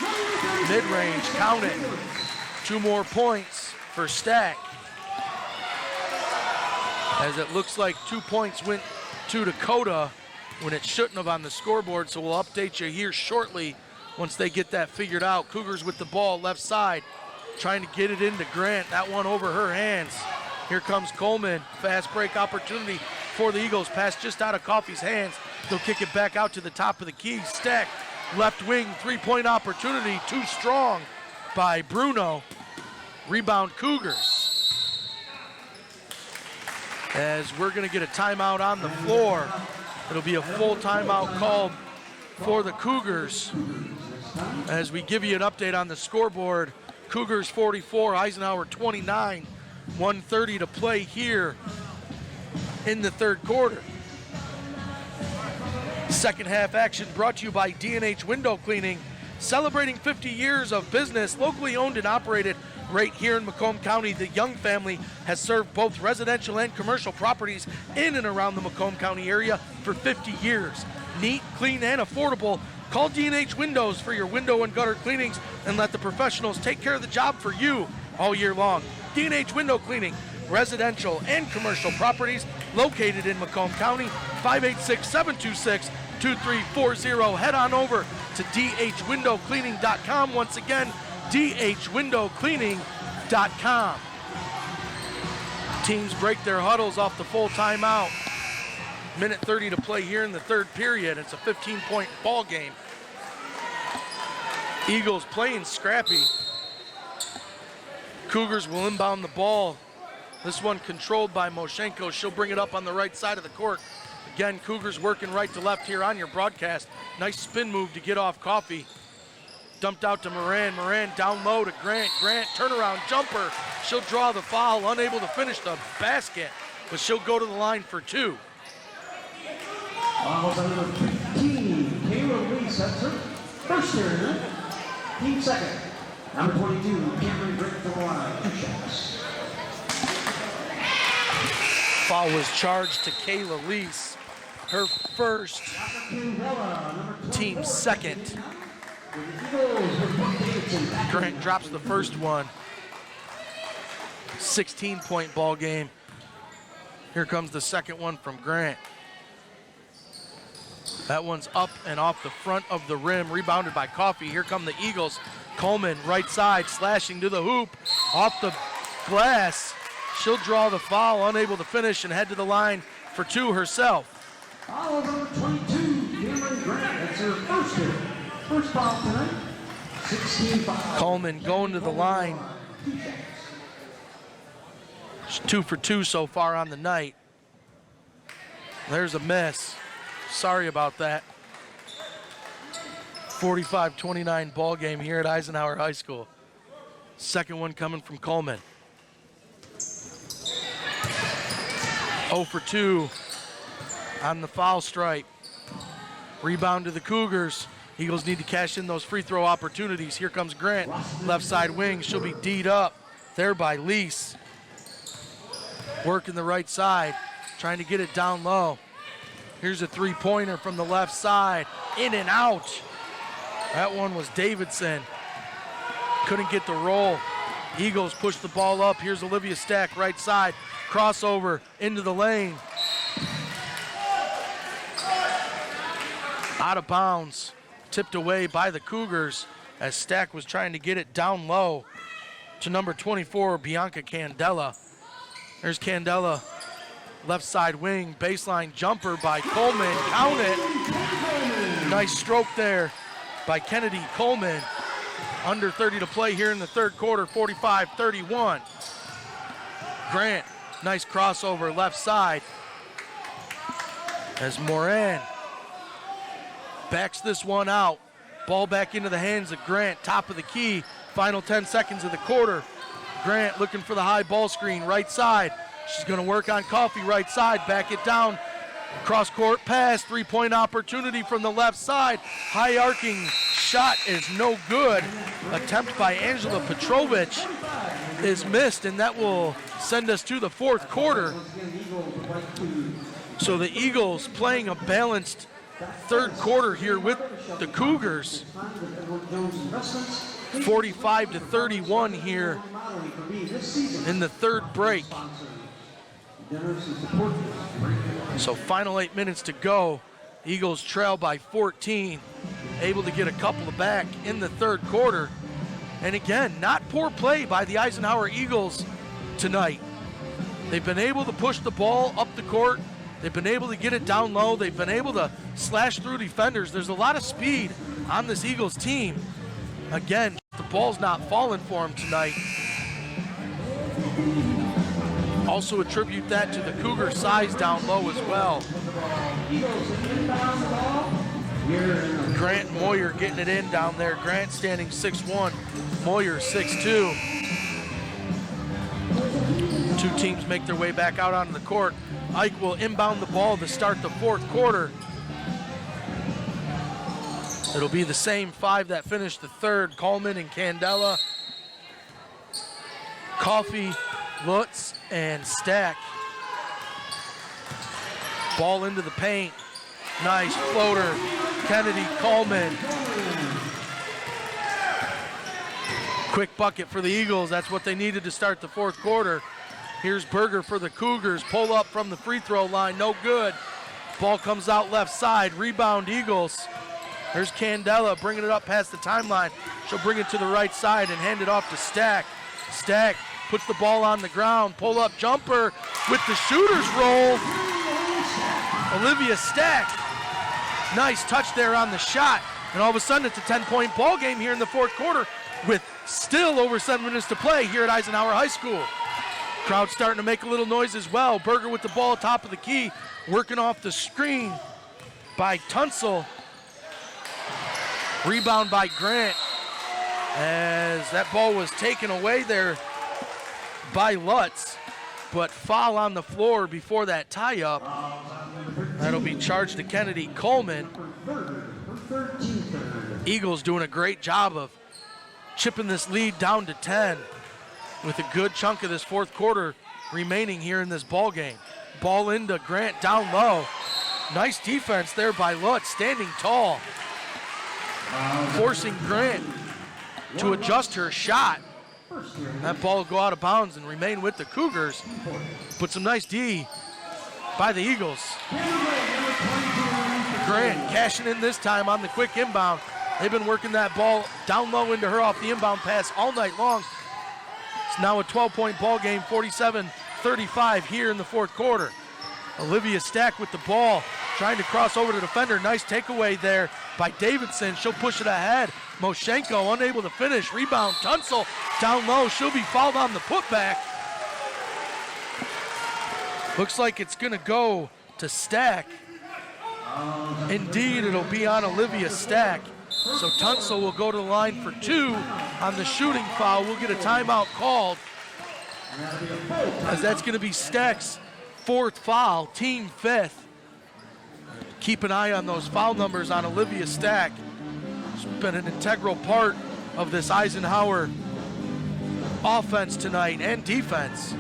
Mid-range. Count it. 2 more points for Stack. As it looks like 2 points went to Dakota when it shouldn't have on the scoreboard. So we'll update you here shortly once they get that figured out. Cougars with the ball left side, trying to get it into Grant. That one over her hands. Here comes Coleman. Fast break opportunity for the Eagles. Pass just out of Coffey's hands. They'll kick it back out to the top of the key. Stack, left wing, 3-point opportunity. Too strong by Bruno. Rebound Cougars. As we're going to get a timeout on the floor. It'll be a full timeout called for the Cougars. As we give you an update on the scoreboard, Cougars 44, Eisenhower 29, 1:30 to play here in the third quarter. Second half action brought to you by D&H Window Cleaning, celebrating 50 years of business, locally owned and operated right here in Macomb County. The Young family has served both residential and commercial properties in and around the Macomb County area for 50 years. Neat, clean, and affordable. Call D&H Windows for your window and gutter cleanings and let the professionals take care of the job for you all year long. D&H Window Cleaning, residential and commercial properties located in Macomb County, 586-726-2340. Head on over to dhwindowcleaning.com. Once again, dhwindowcleaning.com. Teams break their huddles off the full timeout. Minute 30 to play here in the third period. It's a 15-point ball game. Eagles playing scrappy. Cougars will inbound the ball. This one controlled by Moshenko. She'll bring it up on the right side of the court. Again, Cougars working right to left here on your broadcast. Nice spin move to get off Coffee. Dumped out to Moran. Moran down low to Grant. Grant turnaround jumper. She'll draw the foul, unable to finish the basket, but she'll go to the line for 2. Number 15, Kayla Lee sets her first turn. Team second. Number 22, Cameron Brick for the line. 2 shots. Foul was charged to Kayla Lease. Her first, team second. Grant drops the first one. 16-point ball game. Here comes the second one from Grant. That one's up and off the front of the rim, rebounded by Coffee. Here come the Eagles. Coleman, right side, slashing to the hoop, off the glass. She'll draw the foul, unable to finish, and head to the line for 2 herself. Foul number 22, Cameron Grant. That's her first foul tonight. 16 fouls. Coleman going to the line. She's 2 for 2 so far on the night. There's a miss. Sorry about that. 45-29 ball game here at Eisenhower High School. Second one coming from Coleman. 0 for 2 on the foul stripe. Rebound to the Cougars. Eagles need to cash in those free throw opportunities. Here comes Grant, left side wing. She'll be D'd up there by Lease. Working the right side, trying to get it down low. Here's a 3-pointer from the left side, in and out. That one was Davidson. Couldn't get the roll. Eagles push the ball up. Here's Olivia Stack, right side. Crossover into the lane. Out of bounds. tipped away by the Cougars as Stack was trying to get it down low to number 24, Bianca Candela. There's Candela, left side wing, baseline jumper by Coleman. Count it. Nice stroke there by Kennedy Coleman. Under 30 to play here in the third quarter, 45-31. Grant, nice crossover left side as Moran backs this one out. Ball back into the hands of Grant, top of the key. Final 10 seconds of the quarter. Grant looking for the high ball screen, right side. She's going to work on Coffey, right side, back it down. Cross court pass, three-point opportunity from the left side. High arcing shot is no good. Attempt by Angela Petrovich is missed, and that will send us to the fourth quarter. So the Eagles playing a balanced third quarter here with the Cougars. 45-31 here in the third break. So final 8 minutes to go. Eagles trail by 14, able to get a couple of back in the third quarter. And again, not poor play by the Eisenhower Eagles tonight. They've been able to push the ball up the court. They've been able to get it down low. They've been able to slash through defenders. There's a lot of speed on this Eagles team. Again, the ball's not falling for them tonight. Also attribute that to the Cougar size down low as well. Grant and Moyer getting it in down there. Grant standing 6'1", Moyer 6'2". Two teams make their way back out onto the court. Ike will inbound the ball to start the fourth quarter. It'll be the same five that finished the third. Coleman and Candela, Coffey, Lutz, and Stack. Ball into the paint. Nice floater. Kennedy Coleman. Quick bucket for the Eagles. That's what they needed to start the fourth quarter. Here's Berger for the Cougars. Pull up from the free throw line. No good. Ball comes out left side. Rebound Eagles. There's Candela bringing it up past the timeline. She'll bring it to the right side and hand it off to Stack. Stack puts the ball on the ground. Pull up jumper with the shooter's roll. Olivia Stack. Nice touch there on the shot. And all of a sudden it's a 10-point ball game here in the fourth quarter with still over 7 minutes to play here at Eisenhower High School. Crowd starting to make a little noise as well. Berger with the ball top of the key, working off the screen by Tunsil. Rebound by Grant as that ball was taken away there by Lutz, but foul on the floor before that tie-up. That'll be charged to Kennedy Coleman. Eagles doing a great job of chipping this lead down to 10 with a good chunk of this fourth quarter remaining here in this ball game. Ball into Grant down low. Nice defense there by Lutz, standing tall, forcing Grant to adjust her shot. That ball will go out of bounds and remain with the Cougars, but some nice D by the Eagles. Grant cashing in this time on the quick inbound. They've been working that ball down low into her off the inbound pass all night long. It's now a 12-point ball game, 47-35 here in the fourth quarter. Olivia Stack with the ball, trying to cross over to the defender. Nice takeaway there by Davidson. She'll push it ahead. Moshenko unable to finish. Rebound, Tunsil down low. She'll be fouled on the putback. Looks like it's going to go to Stack. Indeed, it'll be on Olivia Stack. So Tunsil will go to the line for two on the shooting foul. We'll get a timeout called, as that's going to be Stack's fourth foul, team fifth. Keep an eye on those foul numbers on Olivia Stack. She's been an integral part of this Eisenhower offense tonight and defense.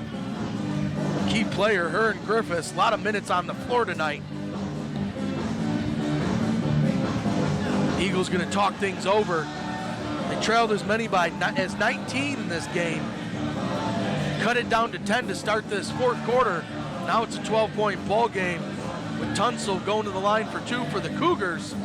Key player, her and Griffiths, a lot of minutes on the floor tonight. Eagles going to talk things over. They trailed as many as 19 in this game. Cut it down to 10 to start this fourth quarter. Now it's a 12-point ball game with Tunsil going to the line for two for the Cougars.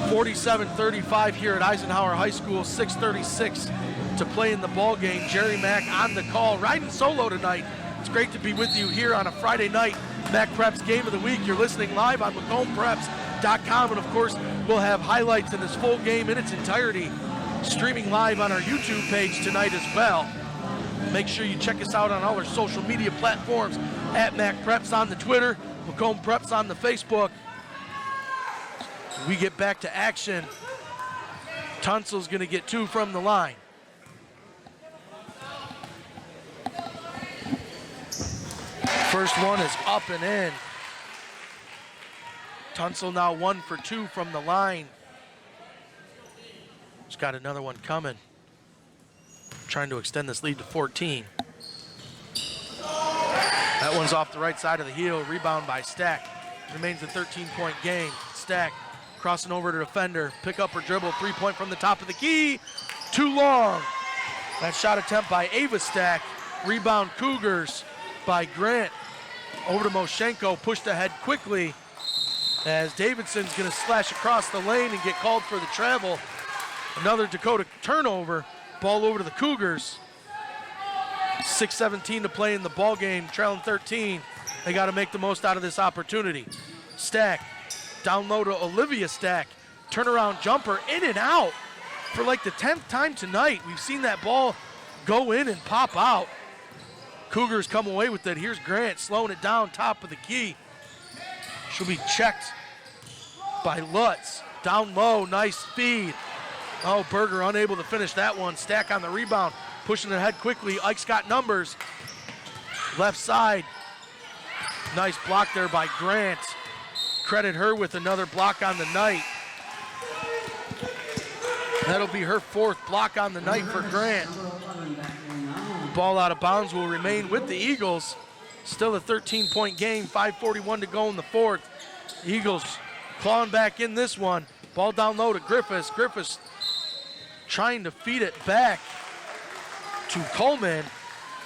47-35 here at Eisenhower High School, 6:36 to play in the ball game. Jerry Mack on the call, riding solo tonight. It's great to be with you here on a Friday night, Mac Preps Game of the Week. You're listening live on MacombPreps.com, and of course, we'll have highlights in this full game in its entirety, streaming live on our YouTube page tonight as well. Make sure you check us out on all our social media platforms at Mac Preps on the Twitter, Macomb Preps on the Facebook. We get back to action. Tunsil's going to get 2 from the line. First one is up and in. Tunsil now 1 for 2 from the line. He's got another one coming. Trying to extend this lead to 14. That one's off the right side of the heel. Rebound by Stack. Remains a 13-point game. Stack crossing over to defender. Pick up or dribble. 3-point from the top of the key. Too long. That shot attempt by Ava Stack. Rebound Cougars by Grant. Over to Moshenko. Pushed ahead quickly as Davidson's going to slash across the lane and get called for the travel. Another Dakota turnover. Ball over to the Cougars. 6:17 to play in the ball game, trailing 13. They got to make the most out of this opportunity. Stack, down low to Olivia Stack. Turnaround jumper, in and out for like the 10th time tonight. We've seen that ball go in and pop out. Cougars come away with it. Here's Grant slowing it down, top of the key. She'll be checked by Lutz. Down low, nice feed. Oh, Berger unable to finish that one. Stack on the rebound, pushing it ahead quickly. Ike's got numbers. Left side. Nice block there by Grant. Credit her with another block on the night. That'll be her 4th block on the night for Grant. Ball out of bounds will remain with the Eagles. Still a 13-point game, 5:41 to go in the 4th. Eagles clawing back in this one. Ball down low to Griffiths. Griffiths trying to feed it back to Coleman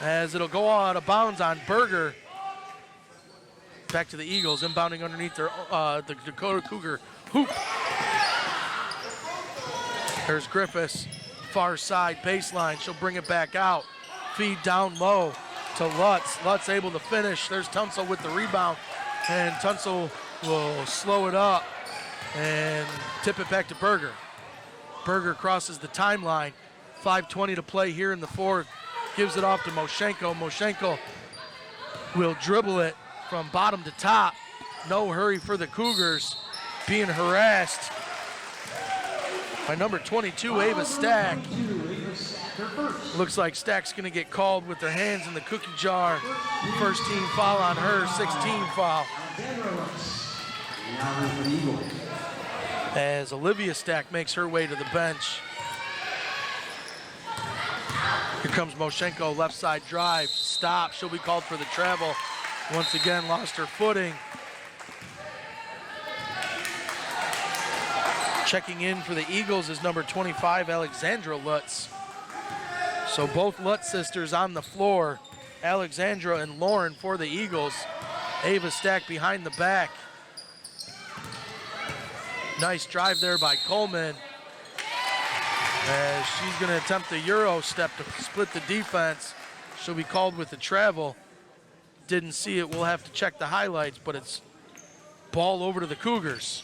as it'll go out of bounds on Berger. Back to the Eagles, inbounding underneath their the Dakota Cougar hoop. There's Griffiths, far side baseline. She'll bring it back out. Feed down low to Lutz. Lutz able to finish. There's Tunsil with the rebound, and Tunsil will slow it up and tip it back to Berger. Berger crosses the timeline. 5:20 to play here in the 4th. Gives it off to Moshenko. Moshenko will dribble it from bottom to top. No hurry for the Cougars. Being harassed by number 22, Ava Stack. Looks like Stack's going to get called with their hands in the cookie jar. First team foul on her, 16 foul. As Olivia Stack makes her way to the bench. Here comes Moshenko, left side drive, stop. She'll be called for the travel. Once again, lost her footing. Checking in for the Eagles is number 25, Alexandra Lutz. So both Lutz sisters on the floor. Alexandra and Lauren for the Eagles. Ava Stack behind the back. Nice drive there by Coleman. As she's going to attempt the Euro step to split the defense. She'll be called with the travel. Didn't see it. We'll have to check the highlights, but it's ball over to the Cougars.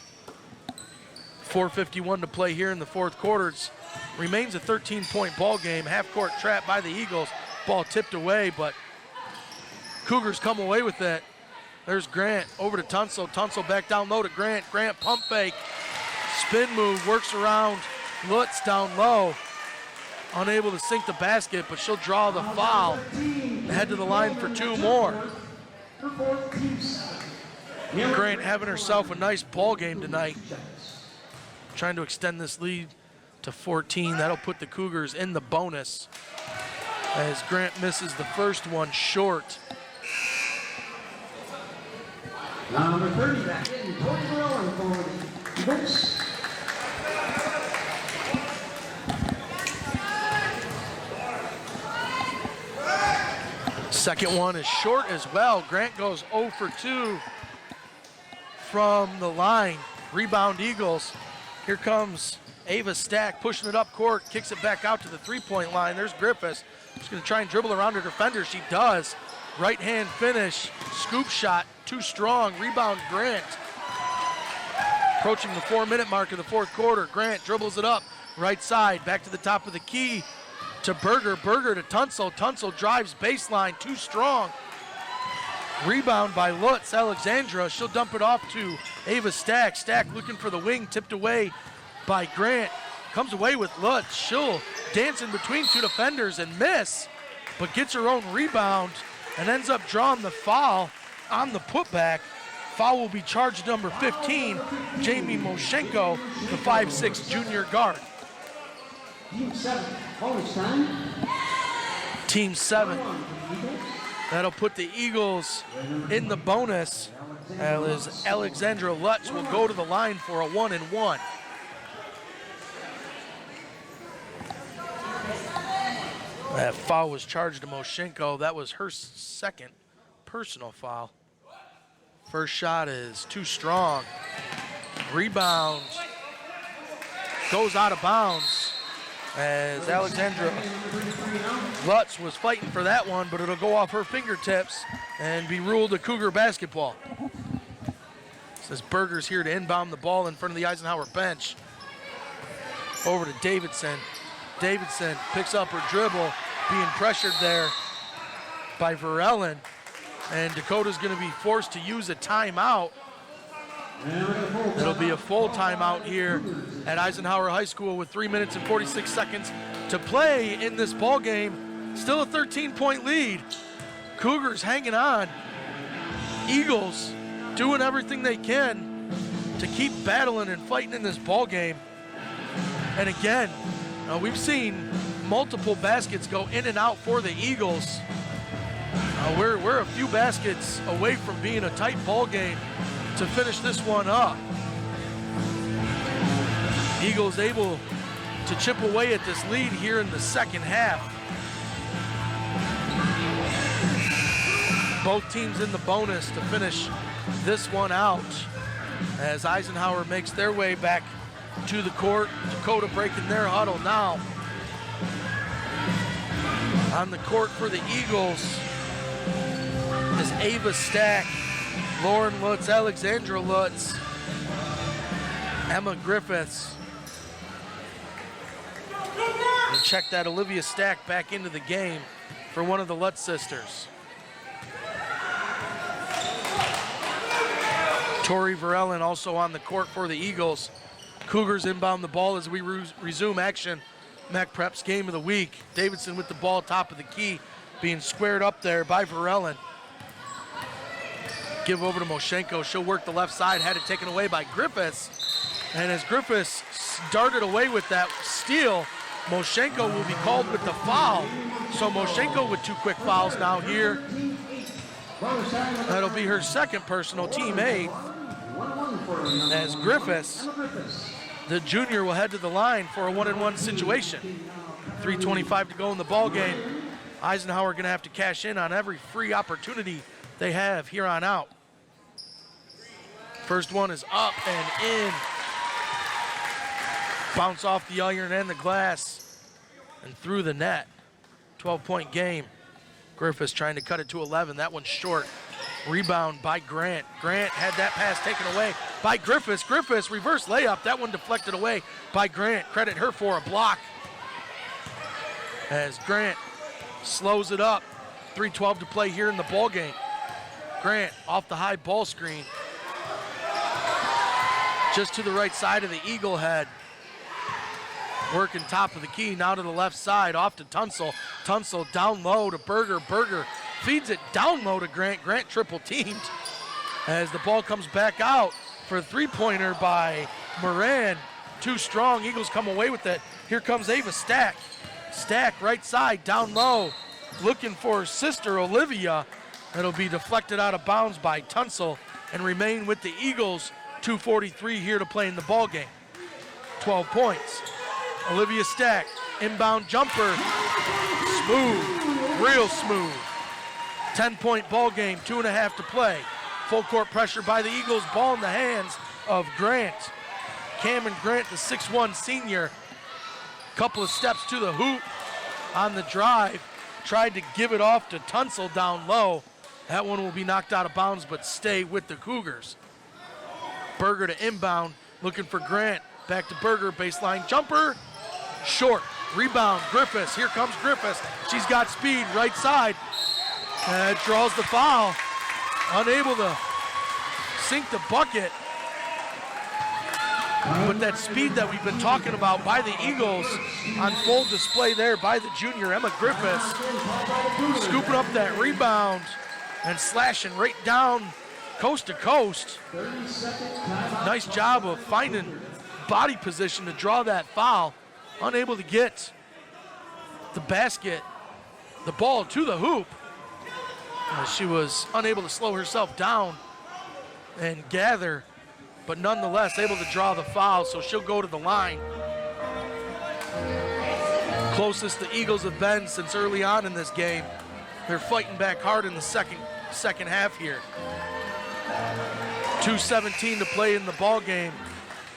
4:51 to play here in the 4th quarter. It remains a 13-point ball game. Half-court trap by the Eagles. Ball tipped away, but Cougars come away with it. There's Grant over to Tunsil. Tunsil back down low to Grant. Grant pump fake. Spin move, works around Lutz down low. Unable to sink the basket, but she'll draw the foul. Head to the line for 2 more. Grant having herself a nice ball game tonight. Trying to extend this lead to 14. That'll put the Cougars in the bonus as Grant misses the first one short. Number 30, back in, Tori Morello for the Eagles. Second one is short as well. Grant goes 0 for 2 from the line. Rebound Eagles. Here comes Ava Stack pushing it up court, kicks it back out to the three-point line. There's Griffiths. She's going to try and dribble around her defender. She does. Right hand finish, scoop shot, too strong. Rebound Grant. Approaching the 4-minute mark of the fourth quarter. Grant dribbles it up, right side, back to the top of the key to Berger. Berger to Tunsil. Tunsil drives baseline, too strong. Rebound by Lutz, Alexandra. She'll dump it off to Ava Stack. Stack looking for the wing, tipped away by Grant. Comes away with Lutz. She'll dance in between two defenders and miss, but gets her own rebound and ends up drawing the foul on the putback. Foul will be charged number 15, Jamie Moshenko, the 5'6" junior guard. Team 7, bonus time. Team 7. That'll put the Eagles in the bonus as Alexandra Lutz will go to the line for a 1-and-1. That foul was charged to Moshenko. That was her second personal foul. First shot is too strong. Rebound goes out of bounds as Alexandra Lutz was fighting for that one, but it'll go off her fingertips and be ruled a Cougar basketball. Says Berger's here to inbound the ball in front of the Eisenhower bench. Over to Davidson. Davidson picks up her dribble, being pressured there by Verellen. And Dakota's going to be forced to use a timeout. It'll be a full timeout here at Eisenhower High School with 3 minutes and 46 seconds to play in this ball game. Still a 13-point lead. Cougars hanging on. Eagles doing everything they can to keep battling and fighting in this ball game. And again, we've seen multiple baskets go in and out for the Eagles. We're a few baskets away from being a tight ball game to finish this one up. Eagles able to chip away at this lead here in the second half. Both teams in the bonus to finish this one out as Eisenhower makes their way back to the court. Dakota breaking their huddle now. On the court for the Eagles is Ava Stack, Lauren Lutz, Alexandra Lutz, Emma Griffiths. And check that, Olivia Stack back into the game for one of the Lutz sisters. Tori Verellen also on the court for the Eagles. Cougars inbound the ball as we resume action. Mac Prep's game of the week. Davidson with the ball, top of the key, being squared up there by Verellen. Give over to Moshenko. She'll work the left side, had it taken away by Griffiths. And as Griffiths darted away with that steal, Moshenko will be called with the foul. So Moshenko with 2 quick fouls now here. That'll be her second personal, team 8. As Griffiths, the junior, will head to the line for a 1-and-1 situation. 3:25 to go in the ball game. Eisenhower going to have to cash in on every free opportunity they have here on out. First one is up and in. Bounce off the iron and the glass and through the net. 12-point game. Griffiths trying to cut it to 11. That one's short. Rebound by Grant. Grant had that pass taken away by Griffiths. Griffiths reverse layup. That one deflected away by Grant. Credit her for a block. As Grant slows it up. 3:12 to play here in the ball game. Grant off the high ball screen. Just to the right side of the Eagle head. Working top of the key, now to the left side, off to Tunsil. Tunsil down low to Berger. Berger feeds it down low to Grant. Grant triple teamed as the ball comes back out for a three-pointer by Moran. Too strong, Eagles come away with it. Here comes Ava Stack. Stack right side, down low, looking for her sister Olivia. It'll be deflected out of bounds by Tunsil and remain with the Eagles. 2:43 here to play in the ball game. 12 points. Olivia Stack, inbound jumper, smooth, real smooth. 10-point ball game, 2.5 to play. Full court pressure by the Eagles, ball in the hands of Grant. Cameron Grant, the 6'1 senior. Couple of steps to the hoop on the drive. Tried to give it off to Tunsil down low. That one will be knocked out of bounds, but stay with the Cougars. Berger to inbound, looking for Grant. Back to Berger, baseline jumper. Short, rebound, Griffiths. Here comes Griffiths. She's got speed, right side. And draws the foul. Unable to sink the bucket. But that speed that we've been talking about by the Eagles on full display there by the junior, Emma Griffiths. Scooping up that rebound and slashing right down coast to coast. Nice job of finding body position to draw that foul. Unable to get the basket, the ball to the hoop. She was unable to slow herself down and gather, but nonetheless able to draw the foul, so she'll go to the line. Closest the Eagles have been since early on in this game. They're fighting back hard in the second half here. 2:17 to play in the ball game.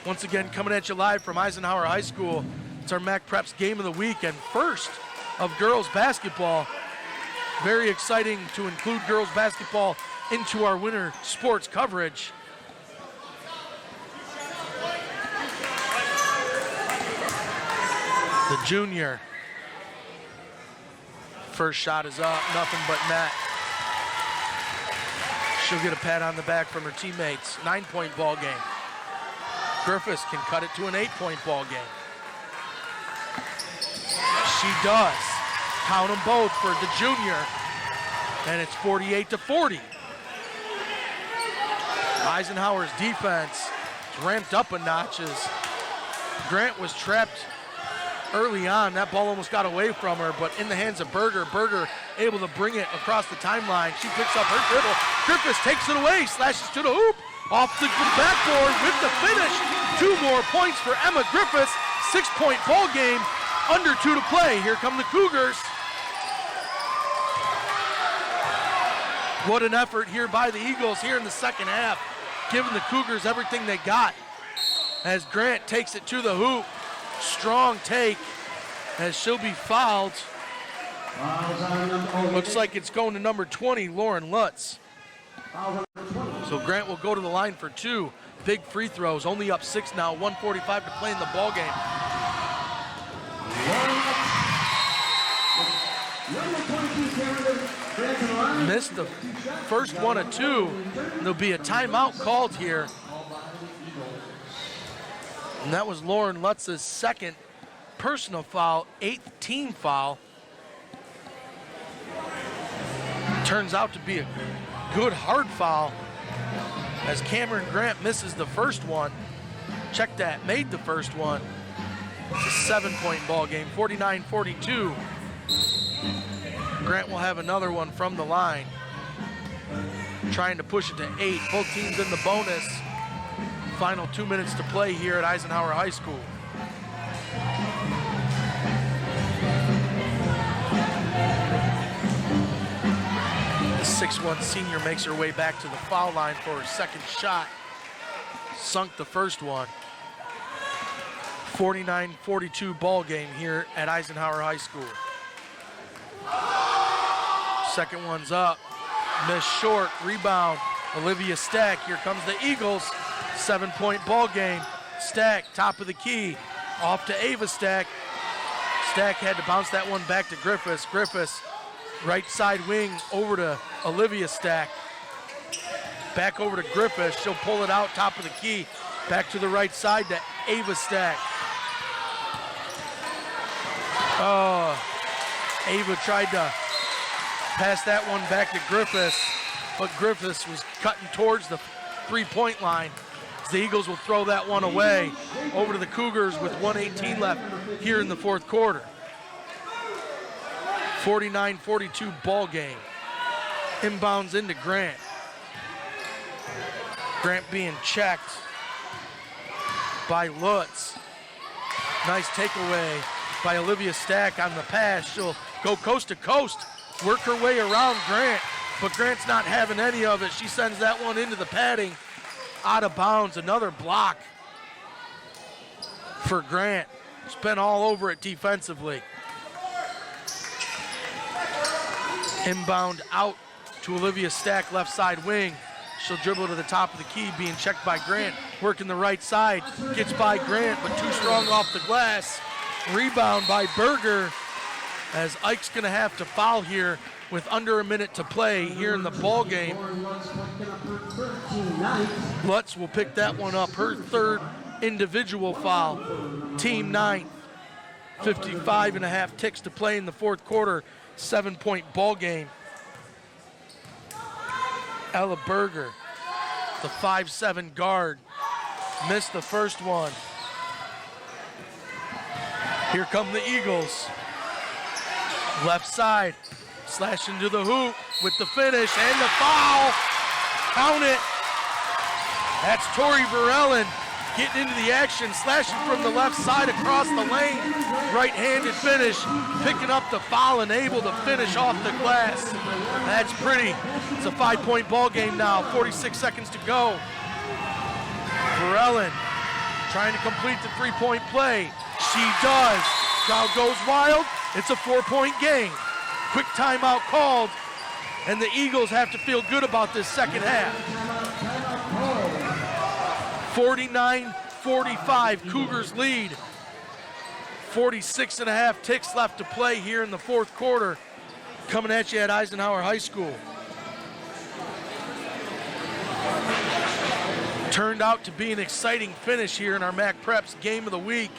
Once again, coming at you live from Eisenhower High School. It's our Mac Preps Game of the Week and first of girls basketball. Very exciting to include girls basketball into our winter sports coverage. The junior. First shot is up, nothing but net. She'll get a pat on the back from her teammates. 9-point ball game. Griffiths can cut it to an 8-point ball game. She does. Count them both for the junior. And it's 48-40. Eisenhower's defense is ramped up a notch as Grant was trapped early on. That ball almost got away from her, but in the hands of Berger. Berger able to bring it across the timeline. She picks up her dribble. Griffiths takes it away, slashes to the hoop. Off the backboard with the finish. 2 more points for Emma Griffiths. 6-point ball game. Under 2 to play. Here come the Cougars. What an effort here by the Eagles here in the second half, giving the Cougars everything they got. As Grant takes it to the hoop. Strong take as she'll be fouled. Looks like it's going to number 20, Lauren Lutz. So Grant will go to the line for 2 big free throws. Only up 6 now, 1:45 to play in the ball game. Missed the first one of 2. There'll be a timeout called here. And that was Lauren Lutz's second personal foul, 8th team foul. Turns out to be a good hard foul as Cameron Grant misses the first one. Check that, made the first one. It's a 7-point ball game, 49-42. Grant will have another one from the line. Trying to push it to 8. Both teams in the bonus. Final 2 minutes to play here at Eisenhower High School. The 6'1 senior makes her way back to the foul line for her second shot. Sunk the first one. 49-42 ball game here at Eisenhower High School. Second one's up. Missed short. Rebound. Olivia Stack. Here comes the Eagles. 7-point ball game. Stack, top of the key. Off to Ava Stack. Stack had to bounce that one back to Griffiths. Griffiths, right side wing, over to Olivia Stack. Back over to Griffiths. She'll pull it out, top of the key. Back to the right side to Ava Stack. Ava tried to pass that one back to Griffiths, but Griffiths was cutting towards the 3-point line. The Eagles will throw that one away over to the Cougars with 1:18 left here in the fourth quarter. 49-42 ball game. Inbounds into Grant. Grant being checked by Lutz. Nice takeaway by Olivia Stack on the pass. She'll go coast to coast, work her way around Grant, but Grant's not having any of it. She sends that one into the padding. Out of bounds, another block for Grant. It's been all over it defensively. Inbound out to Olivia Stack, left side wing. She'll dribble to the top of the key, being checked by Grant. Working the right side, gets by Grant, but too strong off the glass. Rebound by Berger, as Ike's gonna have to foul here with under a minute to play here in the ball game. Lutz will pick that one up, her third individual foul. Team 9, 55.5 ticks to play in the fourth quarter, 7-point ball game. Ella Berger, the 5'7" guard, missed the first one. Here come the Eagles. Left side, slash into the hoop with the finish and the foul. Count it. That's Tori Verellen getting into the action, slashing from the left side across the lane. Right-handed finish, picking up the foul and able to finish off the glass. That's pretty. It's a 5-point ball game now, 46 seconds to go. Verellen trying to complete the three-point play. She does. Crowd goes wild. It's a 4-point game. Quick timeout called, and the Eagles have to feel good about this second half. 49-45, Cougars lead. 46.5 ticks left to play here in the fourth quarter. Coming at you at Eisenhower High School. Turned out to be an exciting finish here in our Mac Preps Game of the Week.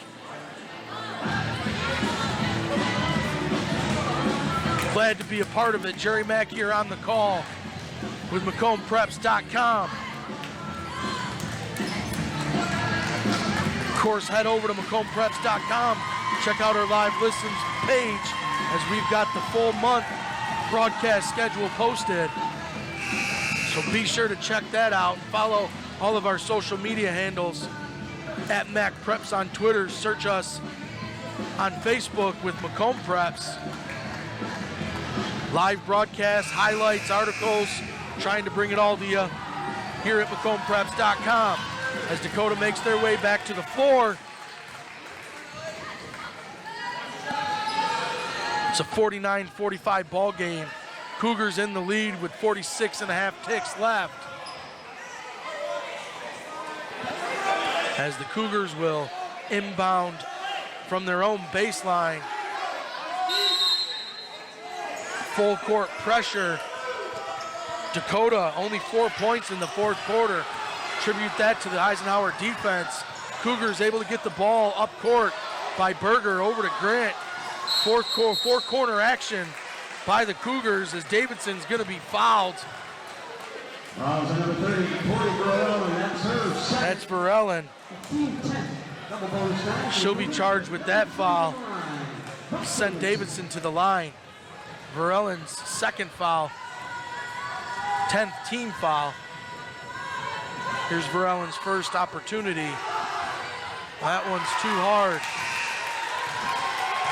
Glad to be a part of it. Jerry Mack here on the call with MacombPreps.com. Of course, head over to MacombPreps.com. Check out our live listens page as we've got the full month broadcast schedule posted. So be sure to check that out. Follow all of our social media handles at Mac Preps on Twitter. Search us on Facebook with Macomb Preps. Live broadcasts, highlights, articles, trying to bring it all to you here at MacombPreps.com. As Dakota makes their way back to the floor. It's a 49-45 ball game. Cougars in the lead with 46.5 ticks left. As the Cougars will inbound from their own baseline. Full court pressure. Dakota only 4 points in the fourth quarter. Attribute that to the Eisenhower defense. Cougars able to get the ball up court by Berger over to Grant. Four corner action by the Cougars as Davidson's going to be fouled. Number 30, Verellen, that's her. That's Verellen. She'll be charged with that foul. Send Davidson to the line. Verellen's second foul. 10th team foul. Here's Verellen's first opportunity. That one's too hard.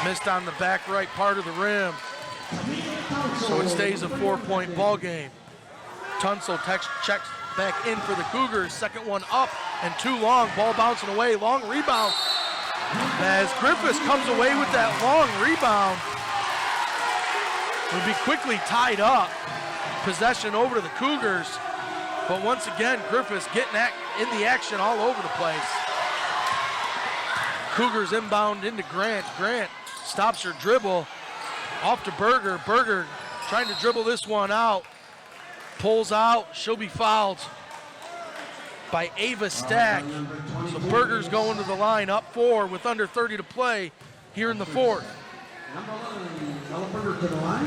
Missed on the back right part of the rim. So it stays a 4-point ball game. Tunsil checks back in for the Cougars. Second one up and too long. Ball bouncing away. Long rebound. As Griffiths comes away with that long rebound. Will be quickly tied up. Possession over to the Cougars. But once again, Griffiths getting in the action all over the place. Cougars inbound into Grant. Grant stops her dribble. Off to Berger. Berger trying to dribble this one out. Pulls out. She'll be fouled by Ava Stack. So Berger's going to the line, up 4 with under 30 to play here in the fourth.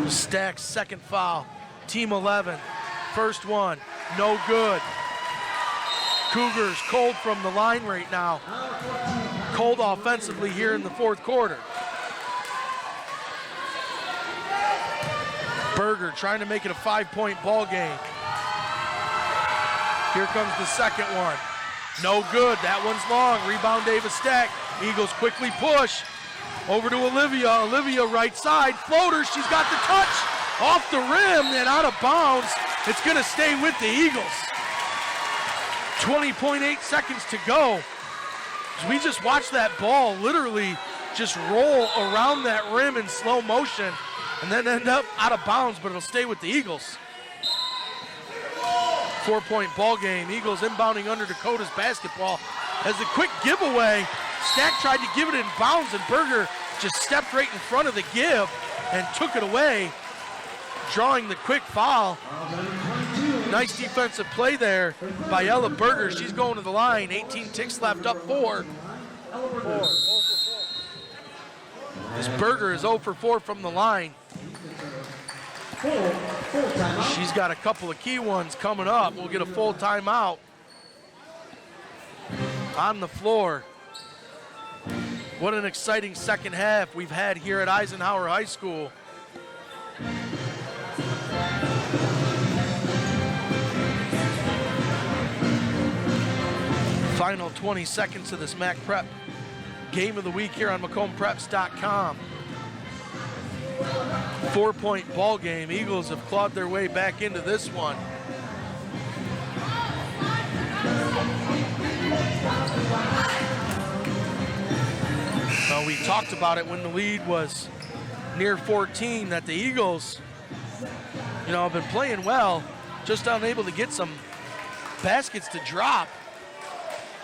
Stack's second foul. Team 11. First one. No good. Cougars cold from the line right now. Cold offensively here in the fourth quarter. Berger trying to make it a 5-point ball game. Here comes the second one. No good. That one's long. Rebound Davis Stack. Eagles quickly push. Over to Olivia. Olivia right side. Floater. She's got the touch. Off the rim and out of bounds. It's going to stay with the Eagles. 20.8 seconds to go. We just watched that ball literally just roll around that rim in slow motion and then end up out of bounds, but it'll stay with the Eagles. 4-point ball game. Eagles inbounding under Dakota's basketball. As the quick giveaway, Stack tried to give it in bounds, and Berger just stepped right in front of the give and took it away, drawing the quick foul. Nice defensive play there by Ella Berger. She's going to the line. 18 ticks left, up 4. This Berger is 0 for 4 from the line. She's got a couple of key ones coming up. We'll get a full timeout. On the floor. What an exciting second half we've had here at Eisenhower High School. Final 20 seconds of this MAC Prep Game of the Week here on MacombPreps.com. 4-point ball game. Eagles have clawed their way back into this one. We talked about it when the lead was near 14, that the Eagles, have been playing well, just unable to get some baskets to drop.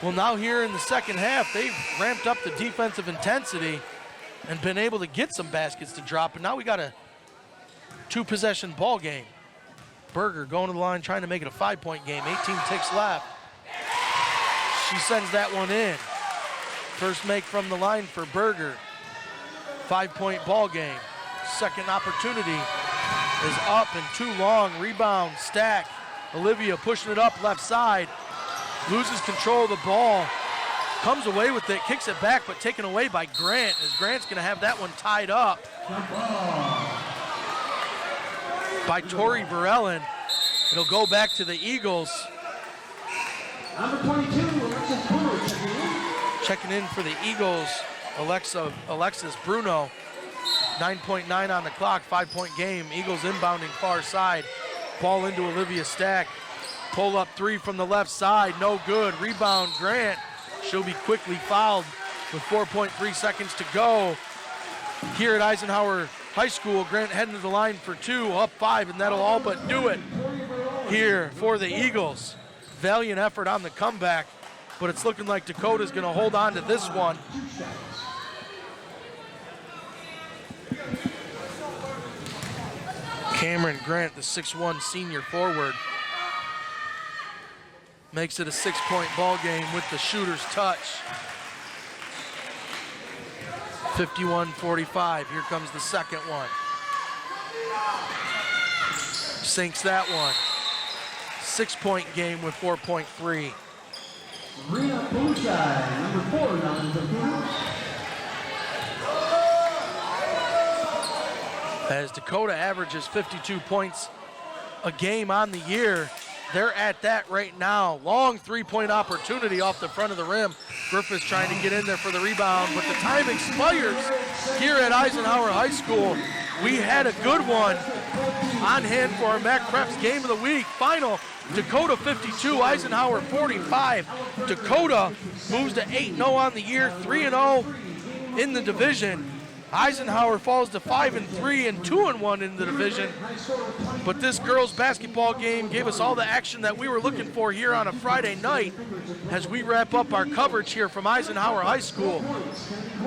Well, now here in the second half, they've ramped up the defensive intensity and been able to get some baskets to drop, and now we got a 2-possession ball game. Berger going to the line, trying to make it a 5-point game. 18 ticks left. She sends that one in. First make from the line for Berger. 5-point ball game. Second opportunity is up and too long. Rebound, Stack. Olivia pushing it up left side. Loses control of the ball. Comes away with it, kicks it back, but taken away by Grant, as Grant's going to have that one tied up by Tori Verellen. It'll go back to the Eagles. Number 22, Alexis Bruno checking in for the Eagles, Alexis Bruno. 9.9 on the clock, 5-point game. Eagles inbounding far side. Ball into Olivia Stack. Pull up 3 from the left side, no good. Rebound, Grant. She'll be quickly fouled with 4.3 seconds to go. Here at Eisenhower High School, Grant heading to the line for 2, up 5, and that'll all but do it here for the Eagles. Valiant effort on the comeback, but it's looking like Dakota's going to hold on to this one. Cameron Grant, the 6'1" senior forward, makes it a 6-point ball game with the shooter's touch. 51-45, here comes the second one. Sinks that one. 6-point game with 4.3. Rena Bouchai, number 4, down to the Cougars. As Dakota averages 52 points a game on the year, they're at that right now. Long 3-point opportunity off the front of the rim. Griffiths trying to get in there for the rebound, but the time expires here at Eisenhower High School. We had a good one on hand for our MAC Preps Game of the Week. Final, Dakota 52, Eisenhower 45. Dakota moves to 8-0 on the year, 3-0 in the division. Eisenhower falls to 5-3 and 2-1 in the division. But this girls basketball game gave us all the action that we were looking for here on a Friday night as we wrap up our coverage here from Eisenhower High School.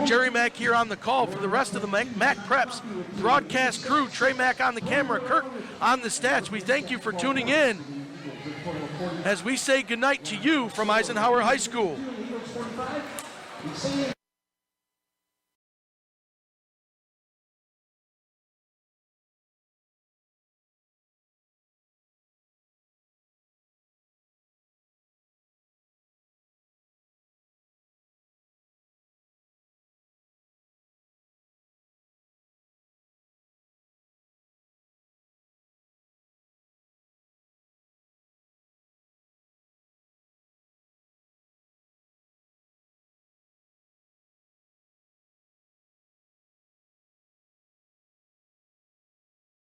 Jerry Mack here on the call for the rest of the MAC Preps broadcast crew. Trey Mack on the camera, Kirk on the stats. We thank you for tuning in as we say goodnight to you from Eisenhower High School.